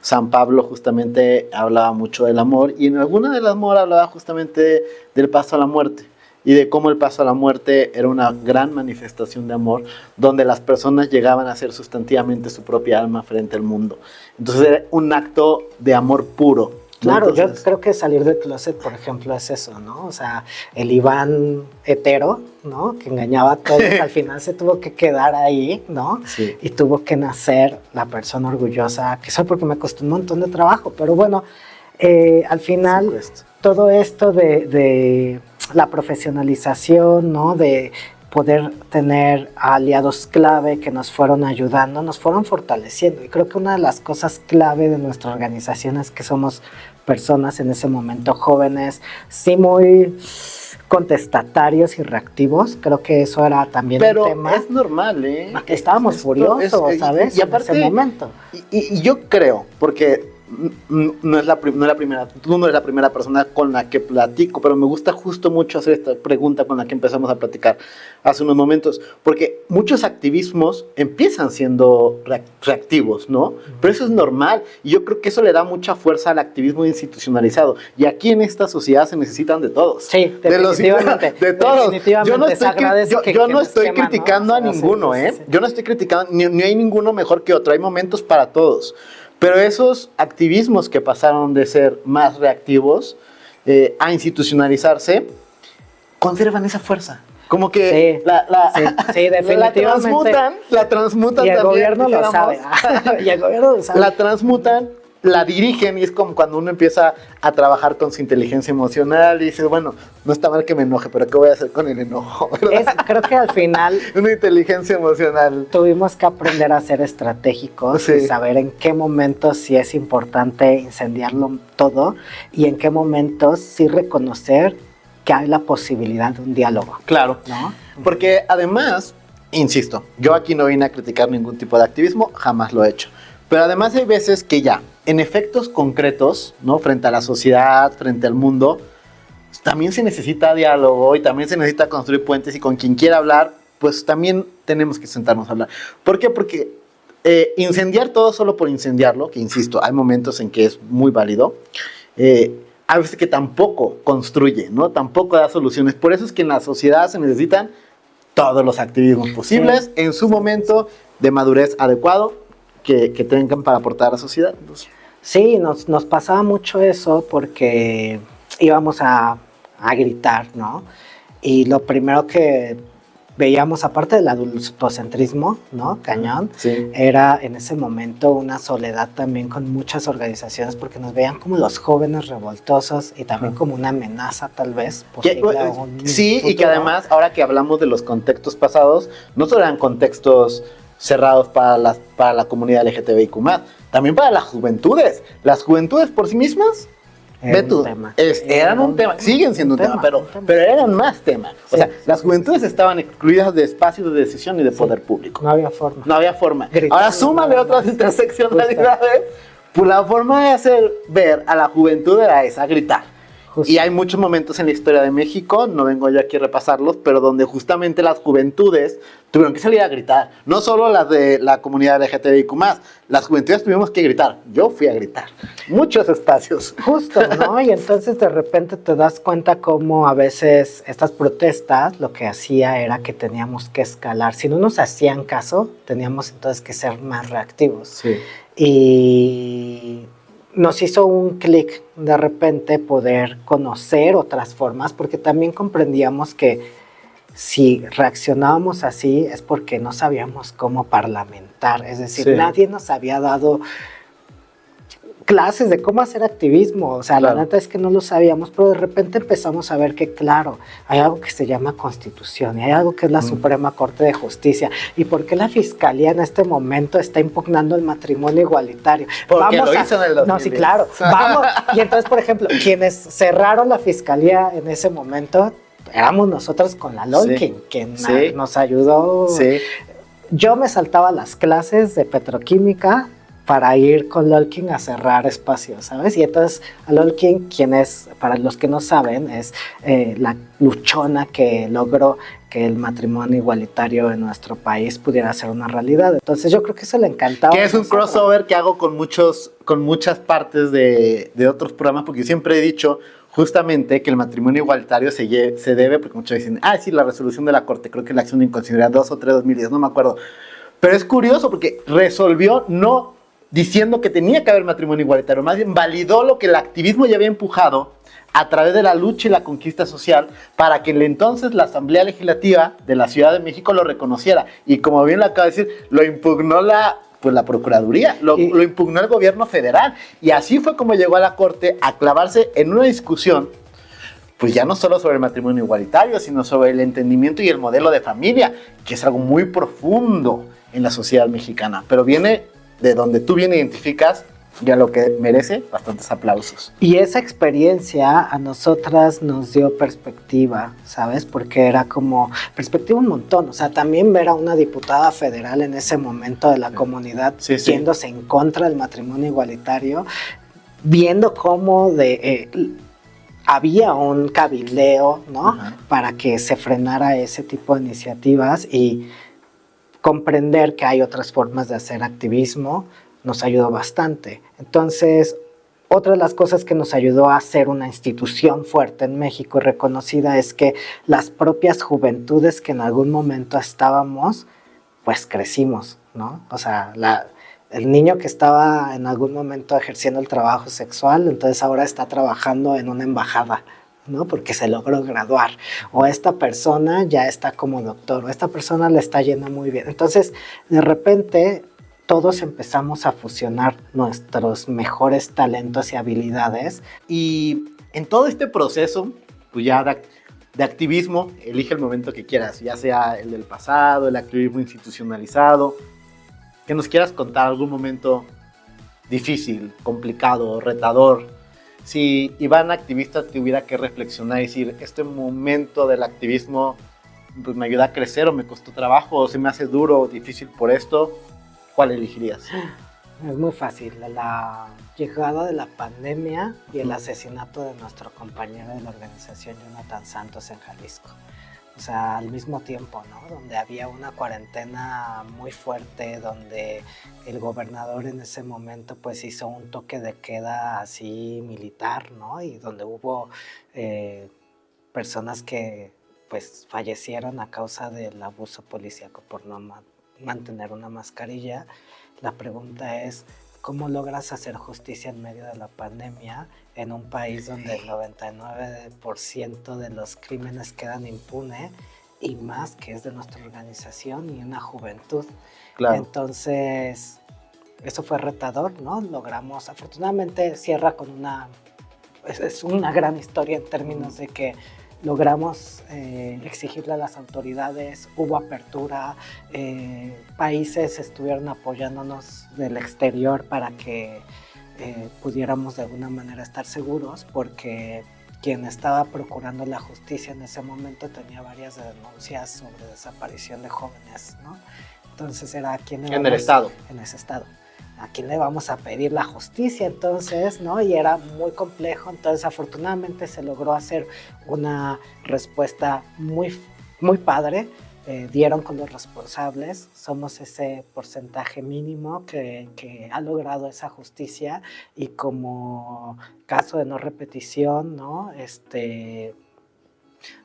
San Pablo justamente hablaba mucho del amor, y en alguna del amor hablaba justamente del paso a la muerte, y de cómo el paso a la muerte era una gran manifestación de amor, donde las personas llegaban a ser sustantivamente su propia alma frente al mundo. Entonces era un acto de amor puro. Claro, Entonces, yo creo que salir del closet, por ejemplo, es eso, ¿no? O sea, el Iván hetero, ¿no? Que engañaba a todos, al final se tuvo que quedar ahí, ¿no? Sí. Y tuvo que nacer la persona orgullosa que soy, porque me costó un montón de trabajo. Pero bueno, al final, todo esto de la profesionalización, ¿no? De poder tener aliados clave que nos fueron ayudando, nos fueron fortaleciendo. Y creo que una de las cosas clave de nuestra organización es que somos personas en ese momento jóvenes, sí muy contestatarios y reactivos. Creo que eso era también un tema. Pero es normal, ¿eh? Estábamos furiosos, ¿sabes? Y aparte, en ese momento. Y yo creo, porque no es la primera, tú no eres la primera persona con la que platico, pero me gusta justo mucho hacer esta pregunta con la que empezamos a platicar hace unos momentos, porque muchos activismos empiezan siendo reactivos, ¿no? Pero eso es normal, y yo creo que eso le da mucha fuerza al activismo institucionalizado, y aquí en esta sociedad se necesitan de todos. Sí, definitivamente. De todos. Definitivamente Yo no estoy criticando a ninguno, sí, ¿eh? sí. Yo no estoy criticando, ni hay ninguno mejor que otro, hay momentos para todos. Pero esos activismos que pasaron de ser más reactivos a institucionalizarse, conservan esa fuerza. Como que sí, definitivamente. la transmutan y el también, gobierno lo sabe. Y el gobierno lo sabe. La transmutan, la dirigen, y es como cuando uno empieza a trabajar con su inteligencia emocional y dices, bueno, no está mal que me enoje, pero ¿qué voy a hacer con el enojo? Creo que al final una inteligencia emocional. tuvimos que aprender a ser estratégicos, Sí. y saber en qué momentos sí es importante incendiarlo todo, y en qué momentos sí reconocer que hay la posibilidad de un diálogo. Claro. ¿No? Porque además, insisto, yo aquí no vine a criticar ningún tipo de activismo, jamás lo he hecho. Pero además hay veces que ya, en efectos concretos, ¿no? Frente a la sociedad, frente al mundo, también se necesita diálogo y también se necesita construir puentes, y con quien quiera hablar, pues también tenemos que sentarnos a hablar. ¿Por qué? Porque incendiar todo solo por incendiarlo, que insisto, hay momentos en que es muy válido, a veces que tampoco construye, ¿no? Tampoco da soluciones. Por eso es que en la sociedad se necesitan todos los activismos posibles, en su momento de madurez adecuado, que tengan para aportar a la sociedad. Entonces, Sí, nos pasaba mucho eso porque íbamos a gritar, ¿no? Y lo primero que veíamos, aparte del adultocentrismo, ¿no? Cañón, sí. era en ese momento una soledad también con muchas organizaciones, porque nos veían como los jóvenes revoltosos y también como una amenaza tal vez. Sí, y que además, ahora que hablamos de los contextos pasados, no solo eran contextos cerrados para la comunidad LGTBIQ+, también para las juventudes. Las juventudes por sí mismas, eran un tema, siguen siendo un tema, pero eran más tema. O sea, las juventudes estaban excluidas de espacios de decisión y de poder público. No había forma. No había forma. Gritando, Ahora súmale otras interseccionalidades, pues la forma de hacer ver a la juventud era esa, gritar. Justo. Y hay muchos momentos en la historia de México, no vengo yo aquí a repasarlos, pero donde justamente las juventudes tuvieron que salir a gritar. No solo las de la comunidad LGTBIQ+, las juventudes tuvimos que gritar. Yo fui a gritar. Muchos espacios. Justo, ¿no? Y entonces de repente te das cuenta cómo a veces estas protestas lo que hacía era que teníamos que escalar. Si no nos hacían caso, teníamos entonces que ser más reactivos. Sí. Y nos hizo un clic de repente poder conocer otras formas, porque también comprendíamos que si reaccionábamos así es porque no sabíamos cómo parlamentar, es decir, Sí. nadie nos había dado clases de cómo hacer activismo, o sea, Claro. la neta es que no lo sabíamos, pero de repente empezamos a ver que, claro, hay algo que se llama Constitución y hay algo que es la Suprema Corte de Justicia, y por qué la Fiscalía en este momento está impugnando el matrimonio igualitario. Porque lo hizo en el 2010. No, sí, claro, vamos, y entonces, por ejemplo, quienes cerraron la Fiscalía en ese momento éramos nosotros con la Lolkin, Sí. quien Sí. nos ayudó. Sí. Yo me saltaba las clases de petroquímica para ir con Lolkin a cerrar espacios, ¿sabes? Y entonces a Lolkin, quien es, para los que no saben, es la luchona que logró que el matrimonio igualitario en nuestro país pudiera ser una realidad. Entonces yo creo que eso le encantaba. Que es un crossover que hago con muchas partes de otros programas, porque siempre he dicho justamente que el matrimonio igualitario se debe, porque muchos dicen, sí, la resolución de la Corte, creo que la acción de inconstitucionalidad 2 o 3 2010, no me acuerdo. Pero es curioso porque resolvió no diciendo que tenía que haber matrimonio igualitario, más bien validó lo que el activismo ya había empujado a través de la lucha y la conquista social para que entonces la Asamblea Legislativa de la Ciudad de México lo reconociera. Y como bien lo acaba de decir, lo impugnó la Procuraduría, lo impugnó el gobierno federal. Y así fue como llegó a la Corte a clavarse en una discusión, pues ya no solo sobre el matrimonio igualitario, sino sobre el entendimiento y el modelo de familia, que es algo muy profundo en la sociedad mexicana. Pero viene de donde tú bien identificas, ya lo que merece bastantes aplausos. Y esa experiencia a nosotras nos dio perspectiva, ¿sabes? Porque era como perspectiva un montón. O sea, también ver a una diputada federal en ese momento de la comunidad yéndose en contra del matrimonio igualitario, viendo cómo había un cabildeo, ¿no? Ajá. Para que se frenara ese tipo de iniciativas y comprender que hay otras formas de hacer activismo nos ayudó bastante. Entonces, otra de las cosas que nos ayudó a ser una institución fuerte en México y reconocida es que las propias juventudes que en algún momento estábamos, pues crecimos, ¿no? O sea, el niño que estaba en algún momento ejerciendo el trabajo sexual, entonces ahora está trabajando en una embajada, ¿no? Porque se logró graduar, o esta persona ya está como doctor, o esta persona le está yendo muy bien. Entonces, de repente, todos empezamos a fusionar nuestros mejores talentos y habilidades. Y en todo este proceso, pues ya de activismo, elige el momento que quieras, ya sea el del pasado, el activismo institucionalizado, que nos quieras contar algún momento difícil, complicado, retador. Si Iván activista tuviera que reflexionar y decir, este momento del activismo pues me ayuda a crecer o me costó trabajo o se me hace duro o difícil por esto, ¿cuál elegirías? Es muy fácil, la llegada de la pandemia y el asesinato de nuestro compañero de la organización Jonathan Santos en Jalisco. O sea, al mismo tiempo, ¿no? Donde había una cuarentena muy fuerte, donde el gobernador en ese momento pues hizo un toque de queda así militar, ¿no? Y donde hubo personas que pues fallecieron a causa del abuso policíaco por no mantener una mascarilla. La pregunta es, ¿cómo logras hacer justicia en medio de la pandemia en un país donde el 99% de los crímenes quedan impunes y más que es de nuestra organización y una juventud? Claro. Entonces, eso fue retador, ¿no? Logramos, afortunadamente cierra con es una gran historia en términos de que logramos exigirle a las autoridades, hubo apertura, países estuvieron apoyándonos del exterior para que pudiéramos de alguna manera estar seguros, porque quien estaba procurando la justicia en ese momento tenía varias denuncias sobre desaparición de jóvenes, ¿no? Entonces era a quién En el estado. En ese estado. ¿A quién le vamos a pedir la justicia entonces, no? Y era muy complejo, entonces afortunadamente se logró hacer una respuesta muy, muy padre, dieron con los responsables, somos ese porcentaje mínimo que ha logrado esa justicia y como caso de no repetición, ¿no?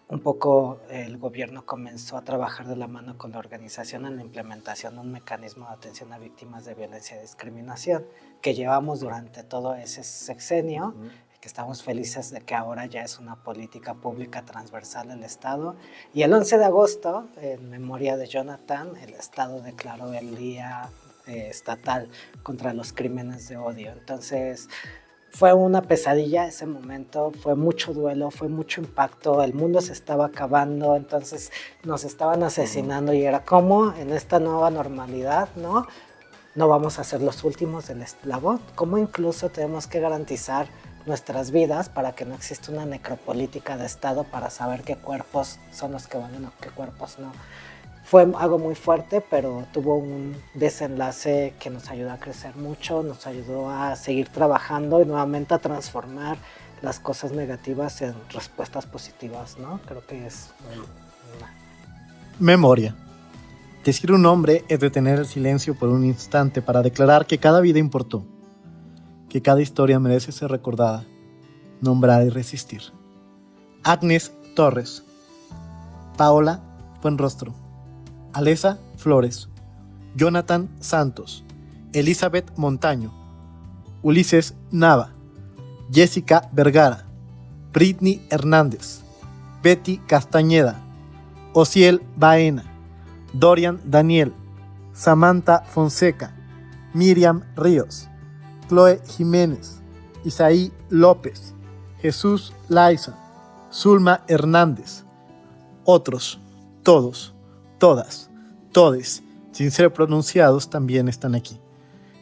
Un poco el gobierno comenzó a trabajar de la mano con la organización en la implementación de un mecanismo de atención a víctimas de violencia y discriminación que llevamos durante todo ese sexenio, que estamos felices de que ahora ya es una política pública transversal del Estado. Y el 11 de agosto, en memoria de Jonathan, el Estado declaró el Día estatal contra los crímenes de odio. Entonces, fue una pesadilla ese momento, fue mucho duelo, fue mucho impacto, el mundo se estaba acabando, entonces nos estaban asesinando y era como en esta nueva normalidad, ¿no? No vamos a ser los últimos del eslabón, como incluso tenemos que garantizar nuestras vidas para que no exista una necropolítica de Estado para saber qué cuerpos son los que valen o qué cuerpos no. Fue algo muy fuerte, pero tuvo un desenlace que nos ayudó a crecer mucho, nos ayudó a seguir trabajando y nuevamente a transformar las cosas negativas en respuestas positivas, ¿no? Creo que es una... Memoria. Decir un nombre es detener el silencio por un instante para declarar que cada vida importó, que cada historia merece ser recordada, nombrada y resistir. Agnes Torres. Paola Buenrostro. Alesa Flores, Jonathan Santos, Elizabeth Montaño, Ulises Nava, Jessica Vergara, Britney Hernández, Betty Castañeda, Ociel Baena, Dorian Daniel, Samantha Fonseca, Miriam Ríos, Chloe Jiménez, Isaí López, Jesús Laiza, Zulma Hernández, otros, todos, todas, todes, sin ser pronunciados, también están aquí.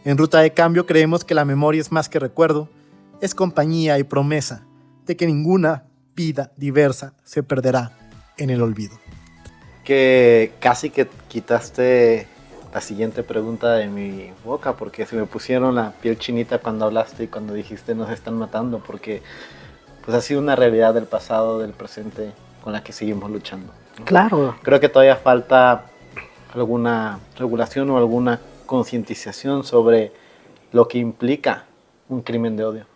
En Ruta de Cambio creemos que la memoria es más que recuerdo, es compañía y promesa de que ninguna vida diversa se perderá en el olvido. Que casi que quitaste la siguiente pregunta de mi boca, porque se me pusieron la piel chinita cuando hablaste y cuando dijiste nos están matando, porque pues ha sido una realidad del pasado, del presente, con la que seguimos luchando. Claro. Creo que todavía falta alguna regulación o alguna concientización sobre lo que implica un crimen de odio.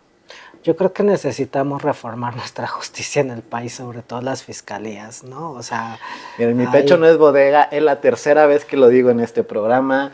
Yo creo que necesitamos reformar nuestra justicia en el país, sobre todo las fiscalías, ¿no? O sea... Miren, mi pecho no es bodega, es la tercera vez que lo digo en este programa.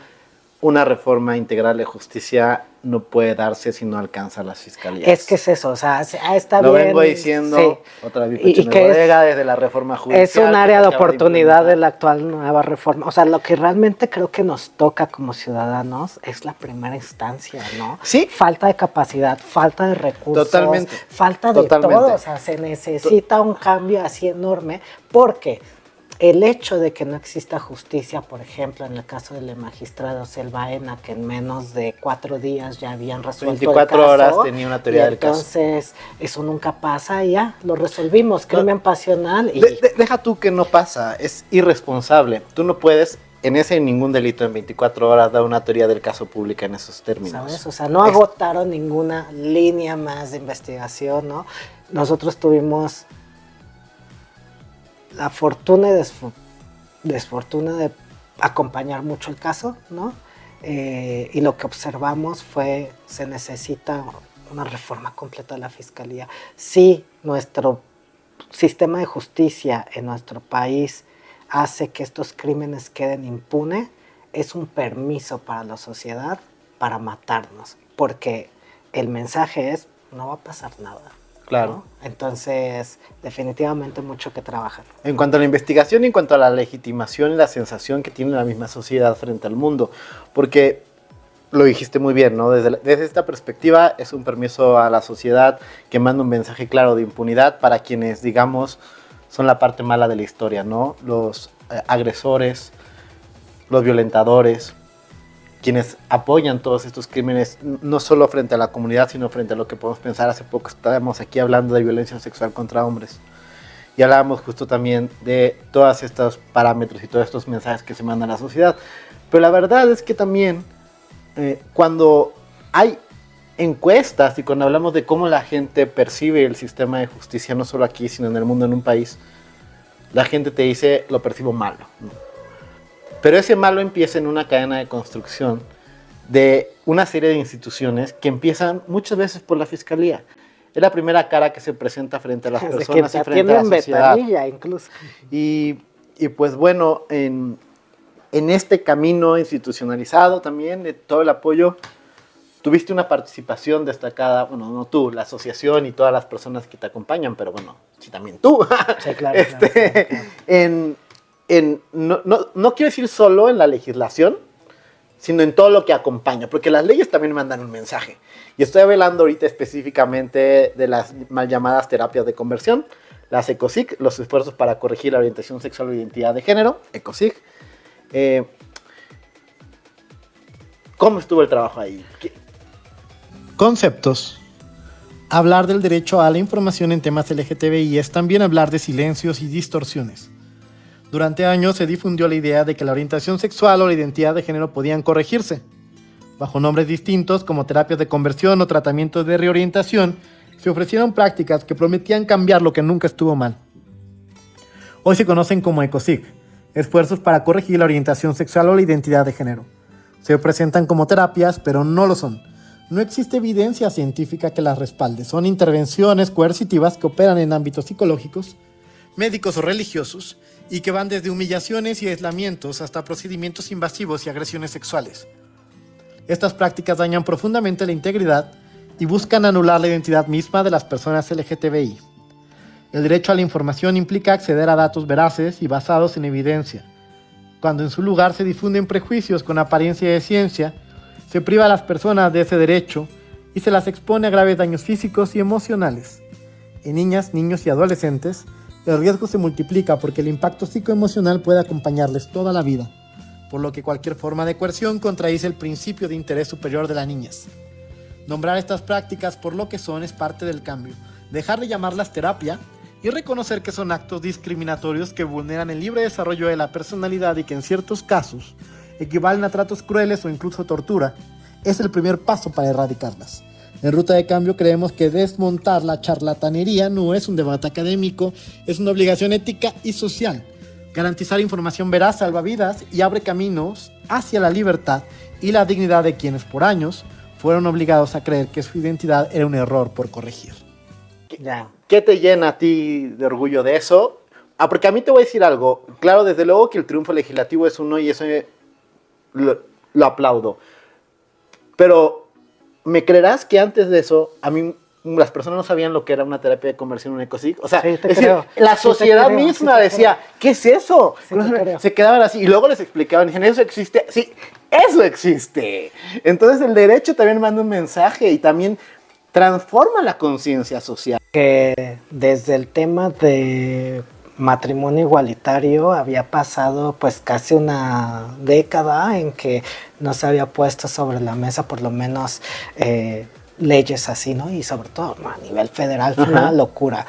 Una reforma integral de justicia no puede darse si no alcanza las fiscalías. Es que es eso, o sea, está lo bien. vengo diciendo, sí. otra vez, Y pecho no que es bodega, desde la reforma judicial. Es un área de acaba oportunidad de implementar. la actual nueva reforma. O sea, lo que realmente creo que nos toca como ciudadanos es la primera instancia, ¿no? Sí. Falta de capacidad, falta de recursos. Totalmente. Falta de Totalmente. todo. O sea, se necesita un cambio así enorme porque el hecho de que no exista justicia, por ejemplo, en el caso del magistrado Baena, que en menos de 4 días ya habían resuelto 24 el caso, horas tenía una teoría del caso. Entonces, eso nunca pasa y ya, lo resolvimos. Crimen pasional y... Deja tú que no pasa, es irresponsable. Tú no puedes, en ese ningún delito en 24 horas, dar una teoría del caso pública en esos términos. ¿Sabes? O sea, no agotaron ninguna línea más de investigación, ¿no? Nosotros tuvimos la fortuna y desfortuna de acompañar mucho el caso, ¿no? Y lo que observamos fue, se necesita una reforma completa de la fiscalía. Sí, nuestro sistema de justicia en nuestro país hace que estos crímenes queden impunes, es un permiso para la sociedad para matarnos, porque el mensaje es, no va a pasar nada. Claro. ¿no? Entonces, definitivamente mucho que trabajar. En cuanto a la investigación y en cuanto a la legitimación y la sensación que tiene la misma sociedad frente al mundo, porque lo dijiste muy bien, ¿no? Desde esta perspectiva es un permiso a la sociedad que manda un mensaje claro de impunidad para quienes, digamos, son la parte mala de la historia, ¿no? Los agresores, los violentadores, quienes apoyan todos estos crímenes, no solo frente a la comunidad, sino frente a lo que podemos pensar. Hace poco estábamos aquí hablando de violencia sexual contra hombres. Y hablábamos justo también de todos estos parámetros y todos estos mensajes que se mandan a la sociedad. Pero la verdad es que también cuando hay encuestas y cuando hablamos de cómo la gente percibe el sistema de justicia, no solo aquí, sino en el mundo, en un país, la gente te dice, lo percibo malo, ¿no? Pero ese malo empieza en una cadena de construcción de una serie de instituciones que empiezan muchas veces por la fiscalía. Es la primera cara que se presenta frente a las personas y frente a la sociedad. Incluso. Y pues bueno, en este camino institucionalizado también, de todo el apoyo, tuviste una participación destacada, bueno, no tú, la asociación y todas las personas que te acompañan, pero bueno, sí también tú. Sí, claro, claro. No quiero decir solo en la legislación, sino en todo lo que acompaña, porque las leyes también mandan un mensaje. Y estoy hablando ahorita específicamente de las mal llamadas terapias de conversión, las ECOSIG, los esfuerzos para corregir la orientación sexual o identidad de género, ECOSIG. ¿Cómo estuvo el trabajo ahí? Conceptos. Hablar del derecho a la información en temas LGTBI es también hablar de silencios y distorsiones. Durante años se difundió la idea de que la orientación sexual o la identidad de género podían corregirse. Bajo nombres distintos como terapias de conversión o tratamientos de reorientación, se ofrecieron prácticas que prometían cambiar lo que nunca estuvo mal. Hoy se conocen como ECOSIG, esfuerzos para corregir la orientación sexual o la identidad de género. Se presentan como terapias, pero no lo son. No existe evidencia científica que las respalde. Son intervenciones coercitivas que operan en ámbitos psicológicos, médicos o religiosos y que van desde humillaciones y aislamientos hasta procedimientos invasivos y agresiones sexuales. Estas prácticas dañan profundamente la integridad y buscan anular la identidad misma de las personas LGTBI. El derecho a la información implica acceder a datos veraces y basados en evidencia. Cuando en su lugar se difunden prejuicios con apariencia de ciencia, se priva a las personas de ese derecho y se las expone a graves daños físicos y emocionales. En niñas, niños y adolescentes, el riesgo se multiplica porque el impacto psicoemocional puede acompañarles toda la vida, por lo que cualquier forma de coerción contradice el principio de interés superior de las niñas. Nombrar estas prácticas por lo que son es parte del cambio, dejar de llamarlas terapia y reconocer que son actos discriminatorios que vulneran el libre desarrollo de la personalidad y que en ciertos casos equivalen a tratos crueles o incluso tortura, es el primer paso para erradicarlas. En Ruta de Cambio creemos que desmontar la charlatanería no es un debate académico, es una obligación ética y social. Garantizar información veraz salva vidas y abre caminos hacia la libertad y la dignidad de quienes por años fueron obligados a creer que su identidad era un error por corregir. Ya. ¿Qué te llena a ti de orgullo de eso? Porque a mí te voy a decir algo. Claro, desde luego que el triunfo legislativo es uno y eso lo aplaudo. Pero, ¿me creerás que antes de eso, a mí las personas no sabían lo que era una terapia de conversión, un ECOSIG? O sea, Sí, es decir, la sociedad misma decía, ¿qué es eso? Sí, te creo. Se quedaban así y luego les explicaban, dicen, ¿eso existe? Sí, eso existe. Entonces el derecho también manda un mensaje y también transforma la conciencia social. Que desde el tema de matrimonio igualitario había pasado pues casi una década en que no se había puesto sobre la mesa por lo menos leyes así, ¿no? Y sobre todo a nivel federal fue una locura.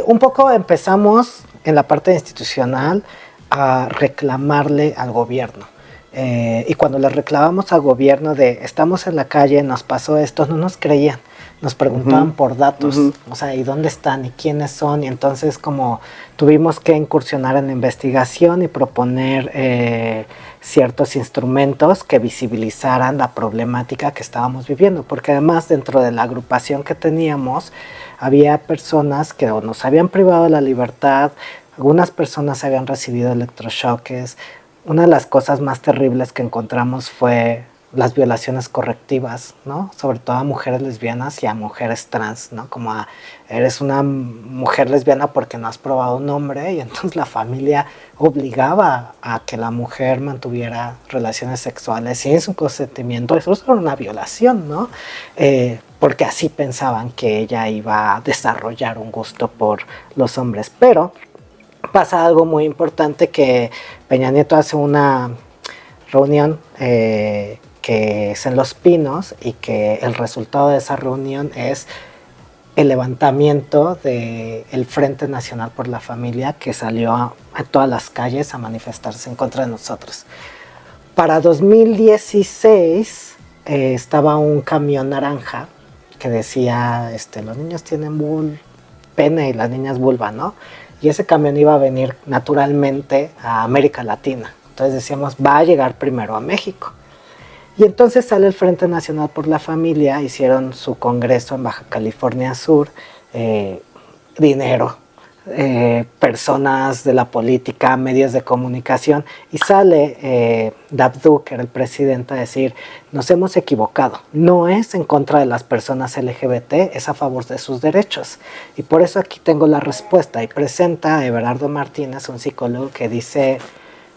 Un poco empezamos en la parte institucional a reclamarle al gobierno. Y cuando le reclamamos al gobierno de estamos en la calle, nos pasó esto, no nos creían. Nos preguntaban por datos, o sea, ¿y dónde están? ¿Y quiénes son? Y entonces como tuvimos que incursionar en la investigación y proponer ciertos instrumentos que visibilizaran la problemática que estábamos viviendo, porque además dentro de la agrupación que teníamos había personas que o nos habían privado de la libertad, algunas personas habían recibido electrochoques. Una de las cosas más terribles que encontramos fue las violaciones correctivas, ¿no? Sobre todo a mujeres lesbianas y a mujeres trans, ¿no? Como eres una mujer lesbiana porque no has probado un hombre y entonces la familia obligaba a que la mujer mantuviera relaciones sexuales sin su consentimiento. Eso era una violación, ¿no? Porque así pensaban que ella iba a desarrollar un gusto por los hombres. Pero pasa algo muy importante, que Peña Nieto hace una reunión que es en Los Pinos y que el resultado de esa reunión es el levantamiento del Frente Nacional por la Familia, que salió a todas las calles a manifestarse en contra de nosotros. Para 2016 estaba un camión naranja que decía, los niños tienen pene y las niñas vulva, ¿no? Y ese camión iba a venir naturalmente a América Latina. Entonces decíamos, va a llegar primero a México. Y entonces sale el Frente Nacional por la Familia, hicieron su congreso en Baja California Sur, dinero, personas de la política, medios de comunicación, y sale Dabdú, que era el presidente, a decir, nos hemos equivocado, no es en contra de las personas LGBT, es a favor de sus derechos. Y por eso aquí tengo la respuesta, y presenta a Everardo Martínez, un psicólogo que dice,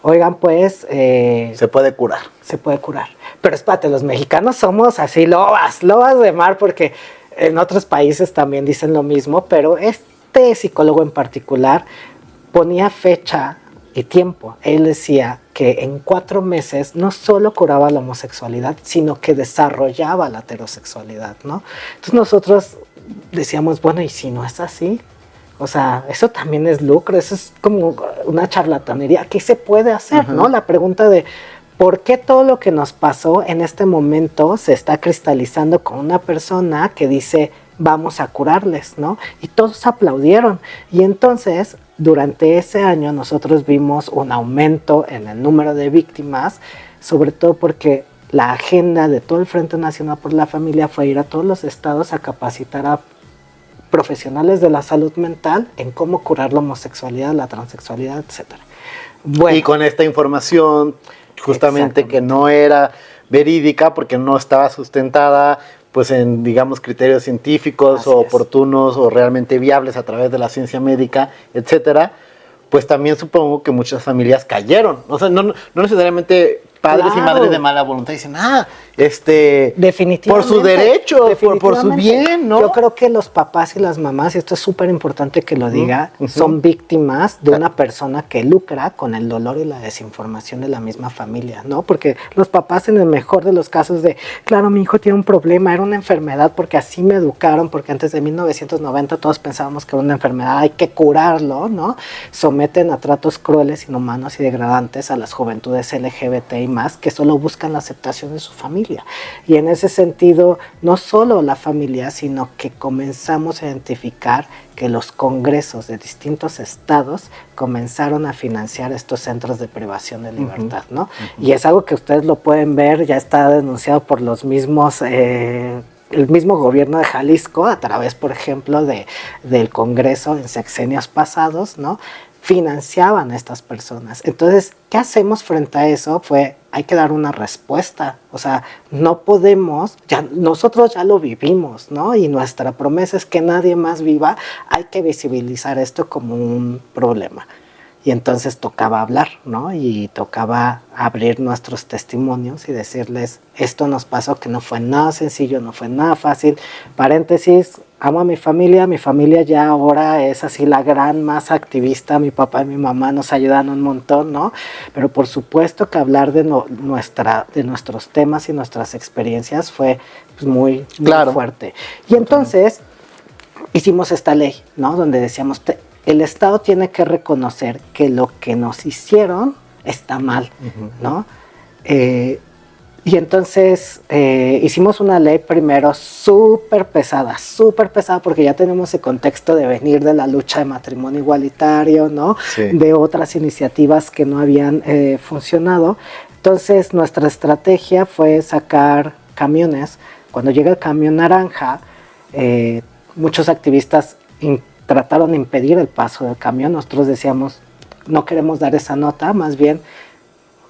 oigan, pues... Se puede curar. Se puede curar. Pero espérate, los mexicanos somos así lobas de mar, porque en otros países también dicen lo mismo, pero este psicólogo en particular ponía fecha y tiempo. Él decía que en 4 meses no solo curaba la homosexualidad, sino que desarrollaba la heterosexualidad, ¿no? Entonces nosotros decíamos, bueno, ¿y si no es así? O sea, eso también es lucro, eso es como una charlatanería. ¿Qué se puede hacer, no? La pregunta de ¿por qué todo lo que nos pasó en este momento se está cristalizando con una persona que dice vamos a curarles, ¿no? Y todos aplaudieron. Y entonces, durante ese año nosotros vimos un aumento en el número de víctimas, sobre todo porque la agenda de todo el Frente Nacional por la Familia fue ir a todos los estados a capacitar a profesionales de la salud mental en cómo curar la homosexualidad, la transexualidad, etc. Bueno, y con esta información, justamente que no era verídica porque no estaba sustentada pues en, digamos, criterios científicos Así o es. oportunos o realmente viables a través de la ciencia médica, etcétera, pues también supongo que muchas familias cayeron. O sea, no necesariamente padres y Claro. madres de mala voluntad dicen, definitivamente, por su derecho, por su definitivamente. bien, ¿no? Yo creo que los papás y las mamás, y esto es súper importante que lo diga, son víctimas de una persona que lucra con el dolor y la desinformación de la misma familia, ¿no? Porque los papás, en el mejor de los casos de, claro, mi hijo tiene un problema, era una enfermedad porque así me educaron, porque antes de 1990 todos pensábamos que era una enfermedad, hay que curarlo, ¿no? Someten a tratos crueles, inhumanos y degradantes a las juventudes LGBT y más, que solo buscan la aceptación de su familia. Y en ese sentido, no solo la familia, sino que comenzamos a identificar que los congresos de distintos estados comenzaron a financiar estos centros de privación de libertad, ¿no? Y es algo que ustedes lo pueden ver, ya está denunciado por los mismos... el mismo gobierno de Jalisco, a través, por ejemplo, del Congreso en sexenios pasados, ¿no? Financiaban a estas personas. Entonces, ¿qué hacemos frente a eso? Hay que dar una respuesta. O sea, no podemos, nosotros ya lo vivimos, ¿no? Y nuestra promesa es que nadie más viva. Hay que visibilizar esto como un problema. Y entonces tocaba hablar, ¿no? Y tocaba abrir nuestros testimonios y decirles, esto nos pasó, que no fue nada sencillo, no fue nada fácil. Paréntesis, amo a mi familia ya ahora es así la gran más activista, mi papá y mi mamá nos ayudan un montón, ¿no? Pero por supuesto que hablar de nuestros temas y nuestras experiencias fue pues, muy Claro. fuerte. Y entonces hicimos esta ley, ¿no? Donde decíamos, el Estado tiene que reconocer que lo que nos hicieron está mal, ¿no? Y entonces hicimos una ley primero súper pesada, porque ya tenemos el contexto de venir de la lucha de matrimonio igualitario, ¿no? Sí. De otras iniciativas que no habían funcionado. Entonces nuestra estrategia fue sacar camiones. Cuando llega el camión naranja, muchos activistas trataron de impedir el paso del camión. Nosotros decíamos, no queremos dar esa nota, más bien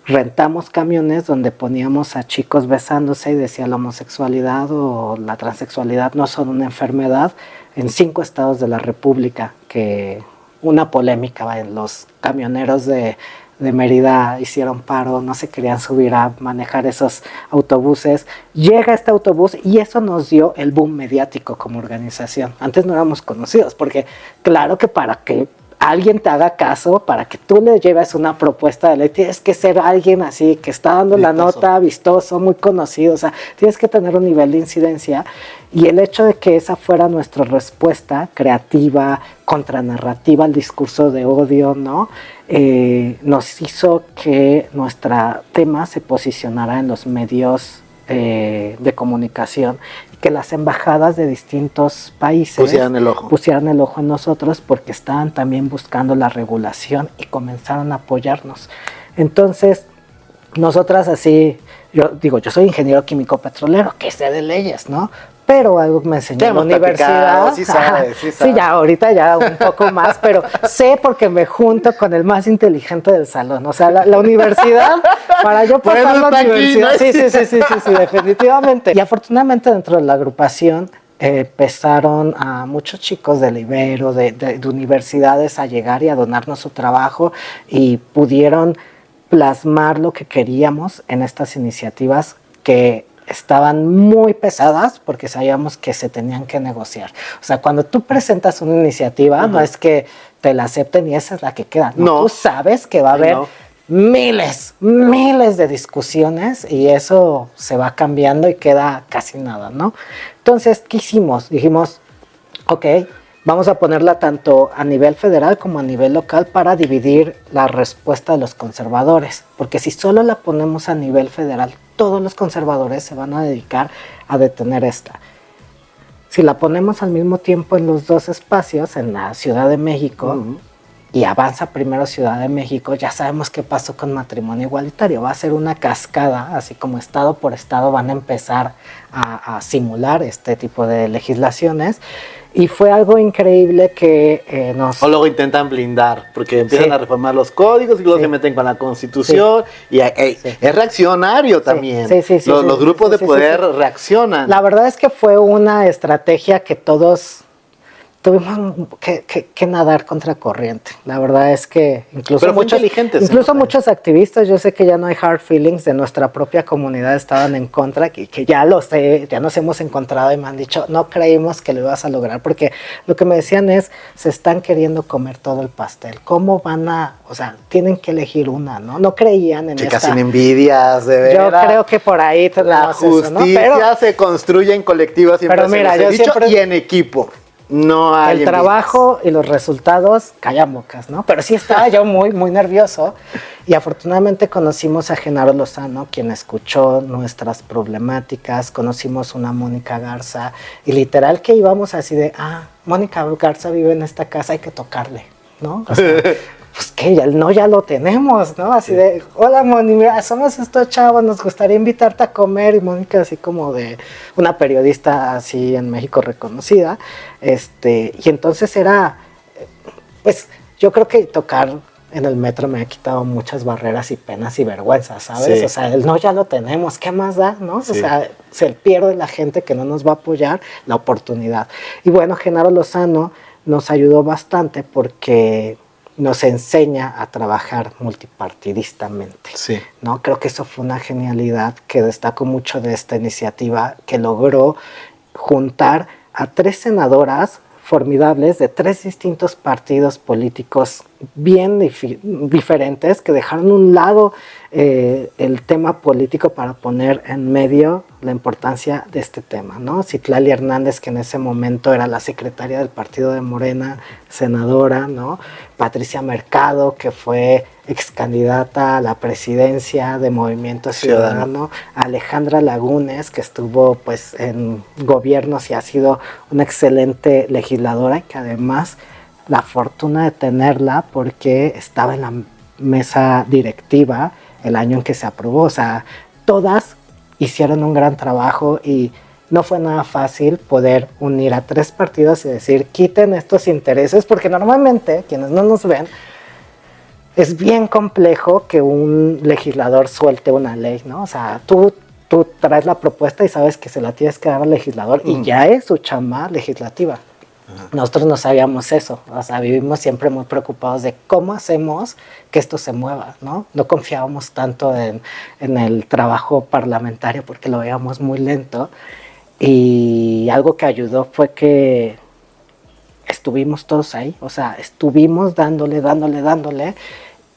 rentamos camiones donde poníamos a chicos besándose y decía la homosexualidad o la transexualidad no son una enfermedad en 5 estados de la República, que una polémica, los camioneros de Mérida hicieron paro, no se querían subir a manejar esos autobuses. Llega este autobús y eso nos dio el boom mediático como organización. Antes no éramos conocidos, porque claro que para que alguien te haga caso, para que tú le lleves una propuesta de ley, tienes que ser alguien así, que está dando la nota, vistoso, muy conocido, o sea, tienes que tener un nivel de incidencia. Y el hecho de que esa fuera nuestra respuesta creativa, contranarrativa al discurso de odio, ¿no? Nos hizo que nuestro tema se posicionara en los medios de comunicación y que las embajadas de distintos países Pusieran el ojo en nosotros, porque estaban también buscando la regulación y comenzaron a apoyarnos. Entonces, nosotras así, yo soy ingeniero químico petrolero, que sé de leyes, ¿no? Pero algo me enseñó en la universidad. Sí sabes. Sí, ya ahorita ya un poco más, pero sé porque me junto con el más inteligente del salón. O sea, la universidad, para yo Por eso pasar la está aquí, universidad. ¿no? Sí, definitivamente. Y afortunadamente dentro de la agrupación empezaron a muchos chicos del Ibero, de universidades a llegar y a donarnos su trabajo y pudieron plasmar lo que queríamos en estas iniciativas que estaban muy pesadas porque sabíamos que se tenían que negociar. O sea, cuando tú presentas una iniciativa, no es que te la acepten y esa es la que queda. No. Tú sabes que va a haber miles de discusiones y eso se va cambiando y queda casi nada, ¿no? Entonces, ¿qué hicimos? Dijimos, ok, vamos a ponerla tanto a nivel federal como a nivel local para dividir la respuesta de los conservadores, porque si solo la ponemos a nivel federal, todos los conservadores se van a dedicar a detener esta. Si la ponemos al mismo tiempo en los dos espacios, en la Ciudad de México, y avanza primero Ciudad de México, ya sabemos qué pasó con matrimonio igualitario. Va a ser una cascada, así como estado por estado van a empezar a simular este tipo de legislaciones. Y fue algo increíble que O luego intentan blindar, porque empiezan a reformar los códigos y luego se meten con la Constitución. Y es reaccionario también. Los grupos de poder reaccionan. La verdad es que fue una estrategia que todos tuvimos que nadar contra corriente. La verdad es que incluso muchos activistas, yo sé que ya no hay hard feelings de nuestra propia comunidad, estaban en contra, que ya lo sé, ya nos hemos encontrado y me han dicho, no creímos que lo ibas a lograr, porque lo que me decían es, se están queriendo comer todo el pastel. ¿Cómo van a, o sea, tienen que elegir una, ¿no? No creían en esta. Sin envidias, de verdad. Yo creo que por ahí la justicia eso, ¿no? Pero, se construye en colectivo, siempre y en equipo. No hay el trabajo y los resultados callan bocas, ¿no? Pero sí estaba yo muy nervioso y afortunadamente conocimos a Genaro Lozano, quien escuchó nuestras problemáticas, conocimos una Mónica Garza y literal que íbamos así de, Mónica Garza vive en esta casa, hay que tocarle, ¿no? O sea, pues que ya lo tenemos, ¿no? Así de, hola Moni, mira, somos estos chavos, nos gustaría invitarte a comer. Y Mónica así como de una periodista así en México reconocida. Y entonces era, pues yo creo que tocar en el metro me ha quitado muchas barreras y penas y vergüenzas, ¿sabes? O sea, ya lo tenemos, ¿qué más da, no? O sea, se pierde la gente que no nos va a apoyar la oportunidad. Y bueno, Genaro Lozano nos ayudó bastante porque nos enseña a trabajar multipartidistamente, ¿no? Creo que eso fue una genialidad que destaco mucho de esta iniciativa, que logró juntar a 3 senadoras formidables de 3 distintos partidos políticos bien diferentes, que dejaron a un lado el tema político para poner en medio la importancia de este tema, ¿no? Citlali Hernández, que en ese momento era la secretaria del partido de Morena, senadora, ¿no? Patricia Mercado, que fue ex candidata a la presidencia de Movimiento Ciudadano, Alejandra Lagunes, que estuvo pues en gobiernos y ha sido una excelente legisladora y que además la fortuna de tenerla porque estaba en la mesa directiva el año en que se aprobó. O sea, todas hicieron un gran trabajo y no fue nada fácil poder unir a 3 partidos y decir, quiten estos intereses, porque normalmente, quienes no nos ven, es bien complejo que un legislador suelte una ley, ¿no? O sea, tú traes la propuesta y sabes que se la tienes que dar al legislador y ya es su chamba legislativa. Nosotros no sabíamos eso, o sea, vivimos siempre muy preocupados de cómo hacemos que esto se mueva, ¿no? No confiábamos tanto en el trabajo parlamentario porque lo veíamos muy lento y algo que ayudó fue que estuvimos todos ahí, o sea, estuvimos dándole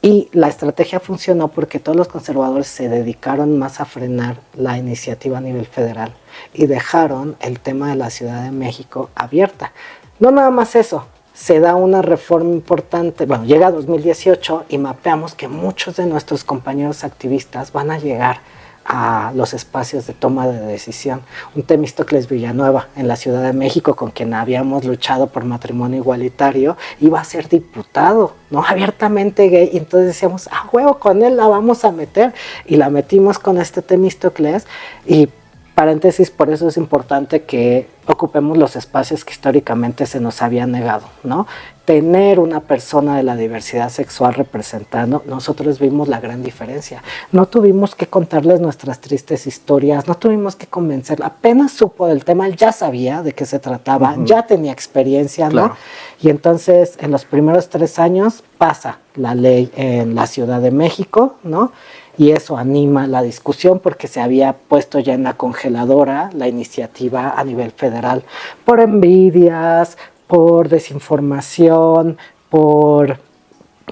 y la estrategia funcionó porque todos los conservadores se dedicaron más a frenar la iniciativa a nivel federal y dejaron el tema de la Ciudad de México abierta. No nada más eso, se da una reforma importante, bueno, llega 2018 y mapeamos que muchos de nuestros compañeros activistas van a llegar a los espacios de toma de decisión. Un Temístocles Villanueva en la Ciudad de México, con quien habíamos luchado por matrimonio igualitario, iba a ser diputado, ¿no? Abiertamente gay, y entonces decíamos, huevo, con él la vamos a meter, y la metimos con este Temístocles, y paréntesis, por eso es importante que ocupemos los espacios que históricamente se nos habían negado, ¿no? Tener una persona de la diversidad sexual representando, nosotros vimos la gran diferencia. No tuvimos que contarles nuestras tristes historias, no tuvimos que convencerla. Apenas supo del tema, él ya sabía de qué se trataba, ya tenía experiencia, ¿no? Claro. Y entonces, en los primeros 3 años, pasa la ley en la Ciudad de México, ¿no? Y eso anima la discusión porque se había puesto ya en la congeladora la iniciativa a nivel federal por envidias, por desinformación, por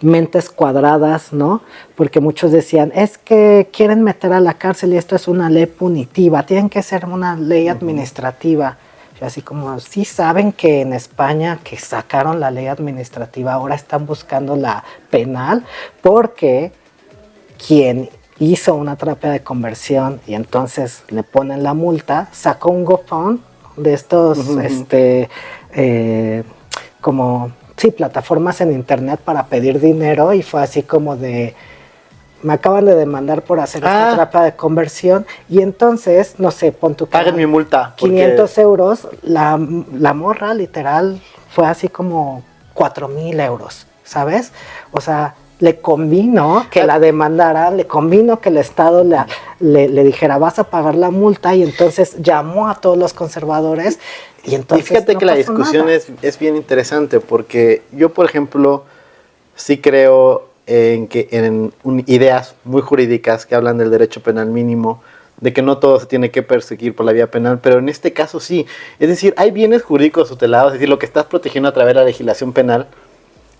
mentes cuadradas, ¿no? Porque muchos decían, es que quieren meter a la cárcel y esto es una ley punitiva, tienen que ser una ley administrativa. Y así como, sí saben que en España que sacaron la ley administrativa, ahora están buscando la penal porque quien hizo una terapia de conversión y entonces le ponen la multa, sacó un GoFund de estos, como, sí, plataformas en internet para pedir dinero y fue así como de, me acaban de demandar por hacer esta terapia de conversión y entonces, no sé, pon tu cara, Paguen mi multa. porque- 500 euros, la morra literal fue así como 4,000 euros, ¿sabes? O sea, le convino que la demandara, le convino que el Estado le dijera vas a pagar la multa y entonces llamó a todos los conservadores y Y entonces fíjate no que la pasó discusión nada. es bien interesante porque yo, por ejemplo, sí creo en ideas muy jurídicas que hablan del derecho penal mínimo, de que no todo se tiene que perseguir por la vía penal, pero en este caso sí. Es decir, hay bienes jurídicos tutelados, es decir, lo que estás protegiendo a través de la legislación penal,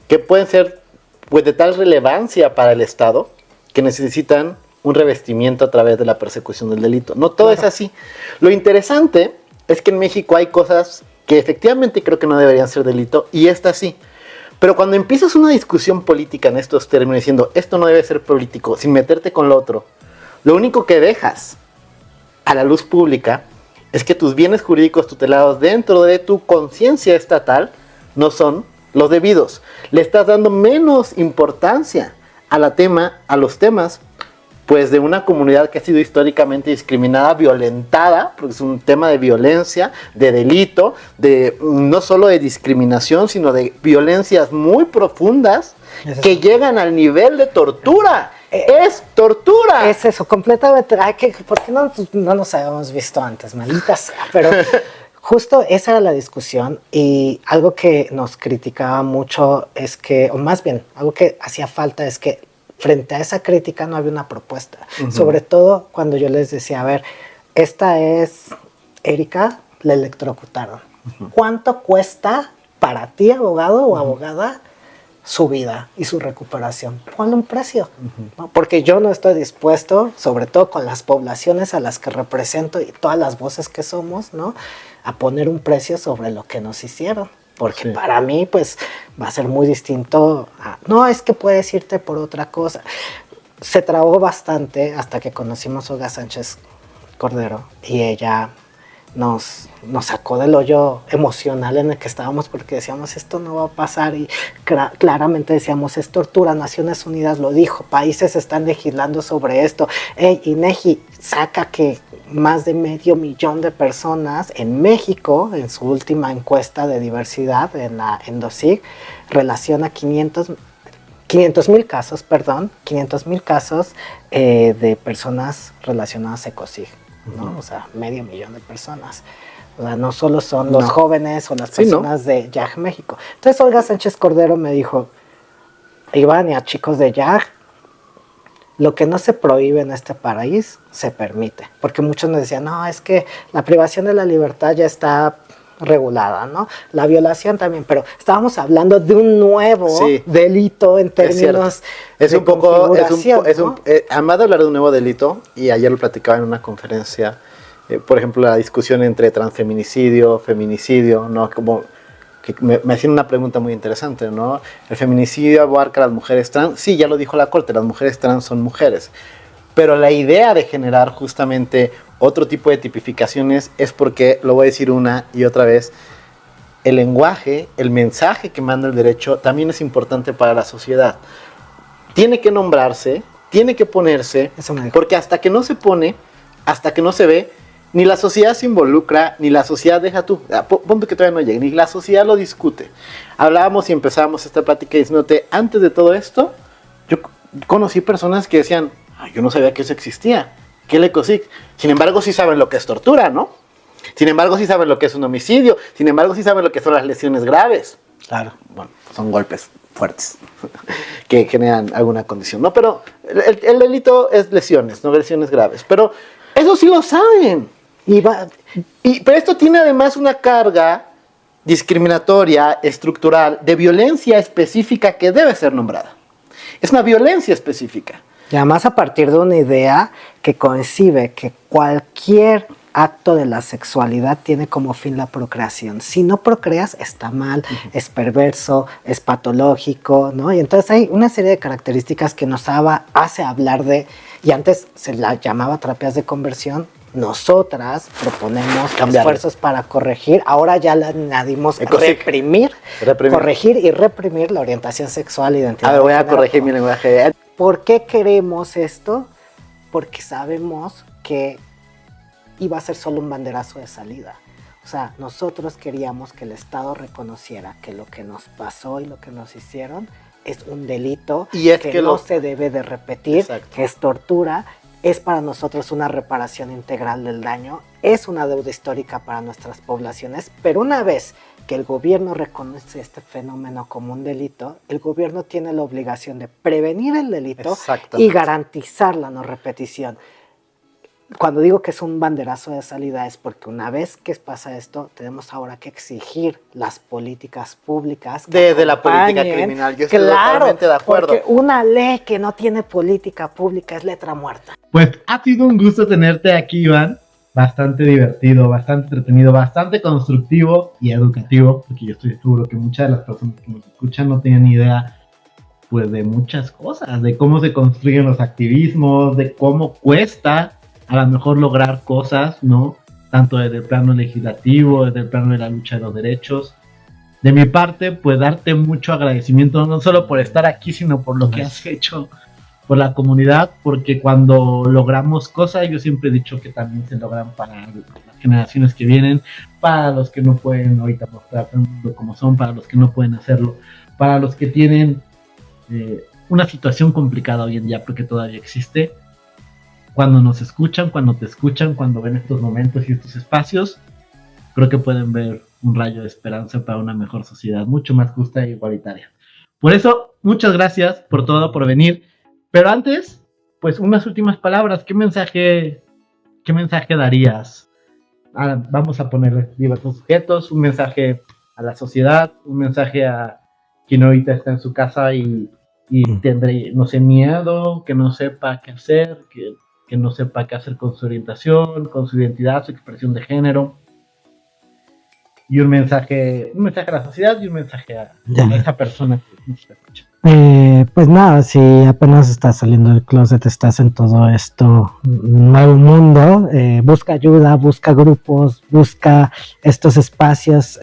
que pueden ser pues de tal relevancia para el Estado que necesitan un revestimiento a través de la persecución del delito. No todo es así. Lo interesante es que en México hay cosas que efectivamente creo que no deberían ser delito y esta sí. Pero cuando empiezas una discusión política en estos términos diciendo esto no debe ser político, sin meterte con lo otro, lo único que dejas a la luz pública es que tus bienes jurídicos tutelados dentro de tu conciencia estatal no son los debidos. Le estás dando menos importancia a los temas pues de una comunidad que ha sido históricamente discriminada, violentada, porque es un tema de violencia, de delito, de no solo de discriminación, sino de violencias muy profundas que llegan al nivel de tortura. ¡Es tortura! Es eso, completamente. ¿Por qué no nos habíamos visto antes? Maldita sea. Pero justo esa era la discusión y algo que nos criticaba mucho es que, o más bien, algo que hacía falta es que frente a esa crítica no había una propuesta. Sobre todo cuando yo les decía, a ver, esta es Erika, la electrocutaron. ¿Cuánto cuesta para ti, abogado o abogada, su vida y su recuperación? Ponle un precio, ¿no? Porque yo no estoy dispuesto, sobre todo con las poblaciones a las que represento y todas las voces que somos, ¿no?, a poner un precio sobre lo que nos hicieron. Porque para mí, pues, va a ser muy distinto a, no, es que puedes irte por otra cosa. Se trabó bastante hasta que conocimos a Olga Sánchez Cordero y ella nos sacó del hoyo emocional en el que estábamos porque decíamos esto no va a pasar y claramente decíamos es tortura. Naciones Unidas lo dijo, países están legislando sobre esto. INEGI saca que más de 500,000 de personas en México, en su última encuesta de diversidad en la ENDOCIG, relaciona 500,000 casos, 500,000 casos de personas relacionadas a ECOSIG, ¿no? O sea, 500,000 de personas. O sea, no solo son los jóvenes o las personas de YAG México. Entonces Olga Sánchez Cordero me dijo, Iván y a chicos de YAG, lo que no se prohíbe en este país se permite. Porque muchos nos decían, no, es que la privación de la libertad ya está regulada, ¿no? La violación también, pero estábamos hablando de un nuevo delito en términos de configuración, ¿no? Además de hablar de un nuevo delito, y ayer lo platicaba en una conferencia, por ejemplo, la discusión entre transfeminicidio, feminicidio, ¿no? Como que me hacían una pregunta muy interesante, ¿no? ¿El feminicidio abarca a las mujeres trans? Sí, ya lo dijo la Corte, las mujeres trans son mujeres. Pero la idea de generar justamente otro tipo de tipificaciones es porque, lo voy a decir una y otra vez, el lenguaje, el mensaje que manda el derecho también es importante para la sociedad. Tiene que nombrarse, tiene que ponerse, porque hasta que no se pone, hasta que no se ve, Ni la sociedad se involucra, ni la sociedad deja tú. Ponte que todavía no llegue, ni la sociedad lo discute. Hablábamos y empezábamos esta plática diciéndote, antes de todo esto, yo conocí personas que decían, yo no sabía que eso existía. ¿Qué le cosí? Sin embargo, sí saben lo que es tortura, ¿no? Sin embargo, sí saben lo que es un homicidio. Sin embargo, sí saben lo que son las lesiones graves. Claro. Bueno, son golpes fuertes que generan alguna condición, ¿no? Pero el delito es lesiones, no lesiones graves. Pero eso sí lo saben. Pero esto tiene además una carga discriminatoria, estructural, de violencia específica que debe ser nombrada. Es una violencia específica. Y además a partir de una idea que concibe que cualquier acto de la sexualidad tiene como fin la procreación. Si no procreas, está mal, es perverso, es patológico, ¿no? Y entonces hay una serie de características que nos hace hablar de, y antes se la llamaba terapias de conversión. Nosotras proponemos esfuerzos para corregir, ahora ya le añadimos reprimir, corregir y reprimir la orientación sexual e identidad. A ver, voy a corregir mi lenguaje. ¿Por qué queremos esto? Porque sabemos que iba a ser solo un banderazo de salida. O sea, nosotros queríamos que el Estado reconociera que lo que nos pasó y lo que nos hicieron es un delito y es que no se debe de repetir, exacto, que es tortura. Es para nosotros una reparación integral del daño, es una deuda histórica para nuestras poblaciones, pero una vez que el gobierno reconoce este fenómeno como un delito, el gobierno tiene la obligación de prevenir el delito y garantizar la no repetición. Cuando digo que es un banderazo de salida es porque una vez que pasa esto, tenemos ahora que exigir las políticas públicas. Desde la política criminal, yo estoy totalmente de acuerdo. Porque una ley que no tiene política pública es letra muerta. Pues ha sido un gusto tenerte aquí, Iván. Bastante divertido, bastante entretenido, bastante constructivo y educativo, porque yo estoy seguro que muchas de las personas que nos escuchan no tienen ni idea pues de muchas cosas, de cómo se construyen los activismos, de cómo cuesta a lo mejor lograr cosas, ¿no? Tanto desde el plano legislativo, desde el plano de la lucha de los derechos. De mi parte, pues darte mucho agradecimiento, no solo por estar aquí, sino por lo que has hecho por la comunidad, porque cuando logramos cosas, yo siempre he dicho que también se logran para las generaciones que vienen, para los que no pueden ahorita mostrar el mundo como son, para los que no pueden hacerlo, para los que tienen una situación complicada hoy en día, porque todavía existe. Cuando nos escuchan, cuando te escuchan, cuando ven estos momentos y estos espacios, creo que pueden ver un rayo de esperanza para una mejor sociedad, mucho más justa e igualitaria. Por eso, muchas gracias por todo, por venir. Pero antes, pues unas últimas palabras. ¿Qué mensaje darías? Vamos a ponerle diversos sujetos, un mensaje a la sociedad, un mensaje a quien ahorita está en su casa y tendré, no sé, miedo, que no sepa qué hacer, que no sepa qué hacer con su orientación, con su identidad, su expresión de género. Y un mensaje a la sociedad y un mensaje a esa persona que nos escucha. Pues nada, si apenas estás saliendo del closet, estás en todo esto nuevo mundo, busca ayuda, busca grupos, busca estos espacios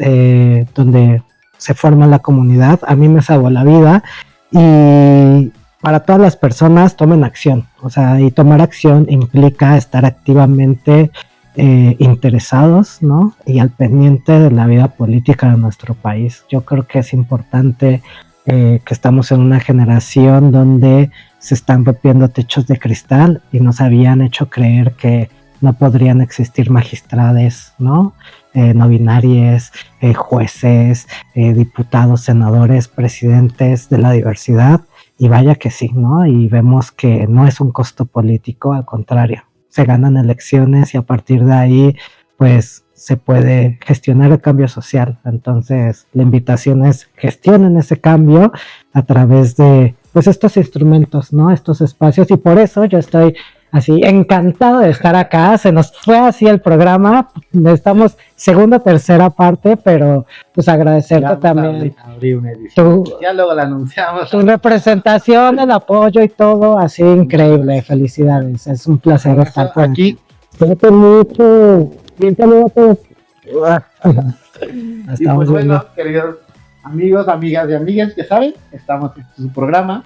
donde se forma la comunidad. A mí me salvó la vida y para todas las personas tomen acción, o sea, y tomar acción implica estar activamente interesados, ¿no? Y al pendiente de la vida política de nuestro país. Yo creo que es importante que estamos en una generación donde se están rompiendo techos de cristal y nos habían hecho creer que no podrían existir magistrades, ¿no? No binarias, jueces, diputados, senadores, presidentes de la diversidad. Y vaya que sí, ¿no? Y vemos que no es un costo político, al contrario. Se ganan elecciones y a partir de ahí, pues, se puede gestionar el cambio social. Entonces, la invitación es gestionen ese cambio a través de, pues, estos instrumentos, ¿no? Estos espacios. Y por eso yo estoy así encantado de estar acá. Se nos fue así el programa. Estamos segunda, tercera parte, pero pues agradecerte también. Abrí una edición. Ya luego la anunciamos. Tu representación, el apoyo y todo, así increíble. Felicidades. Es un placer estar por aquí. Cuídate mucho. Bien, saludos a todos. Y pues bueno, queridos amigos, amigas y amigas, ya saben, estamos en su programa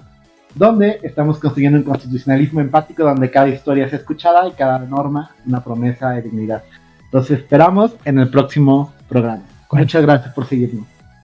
donde estamos construyendo un constitucionalismo empático donde cada historia es escuchada y cada norma una promesa de dignidad. Entonces esperamos en el próximo programa. Muchas gracias por seguirnos.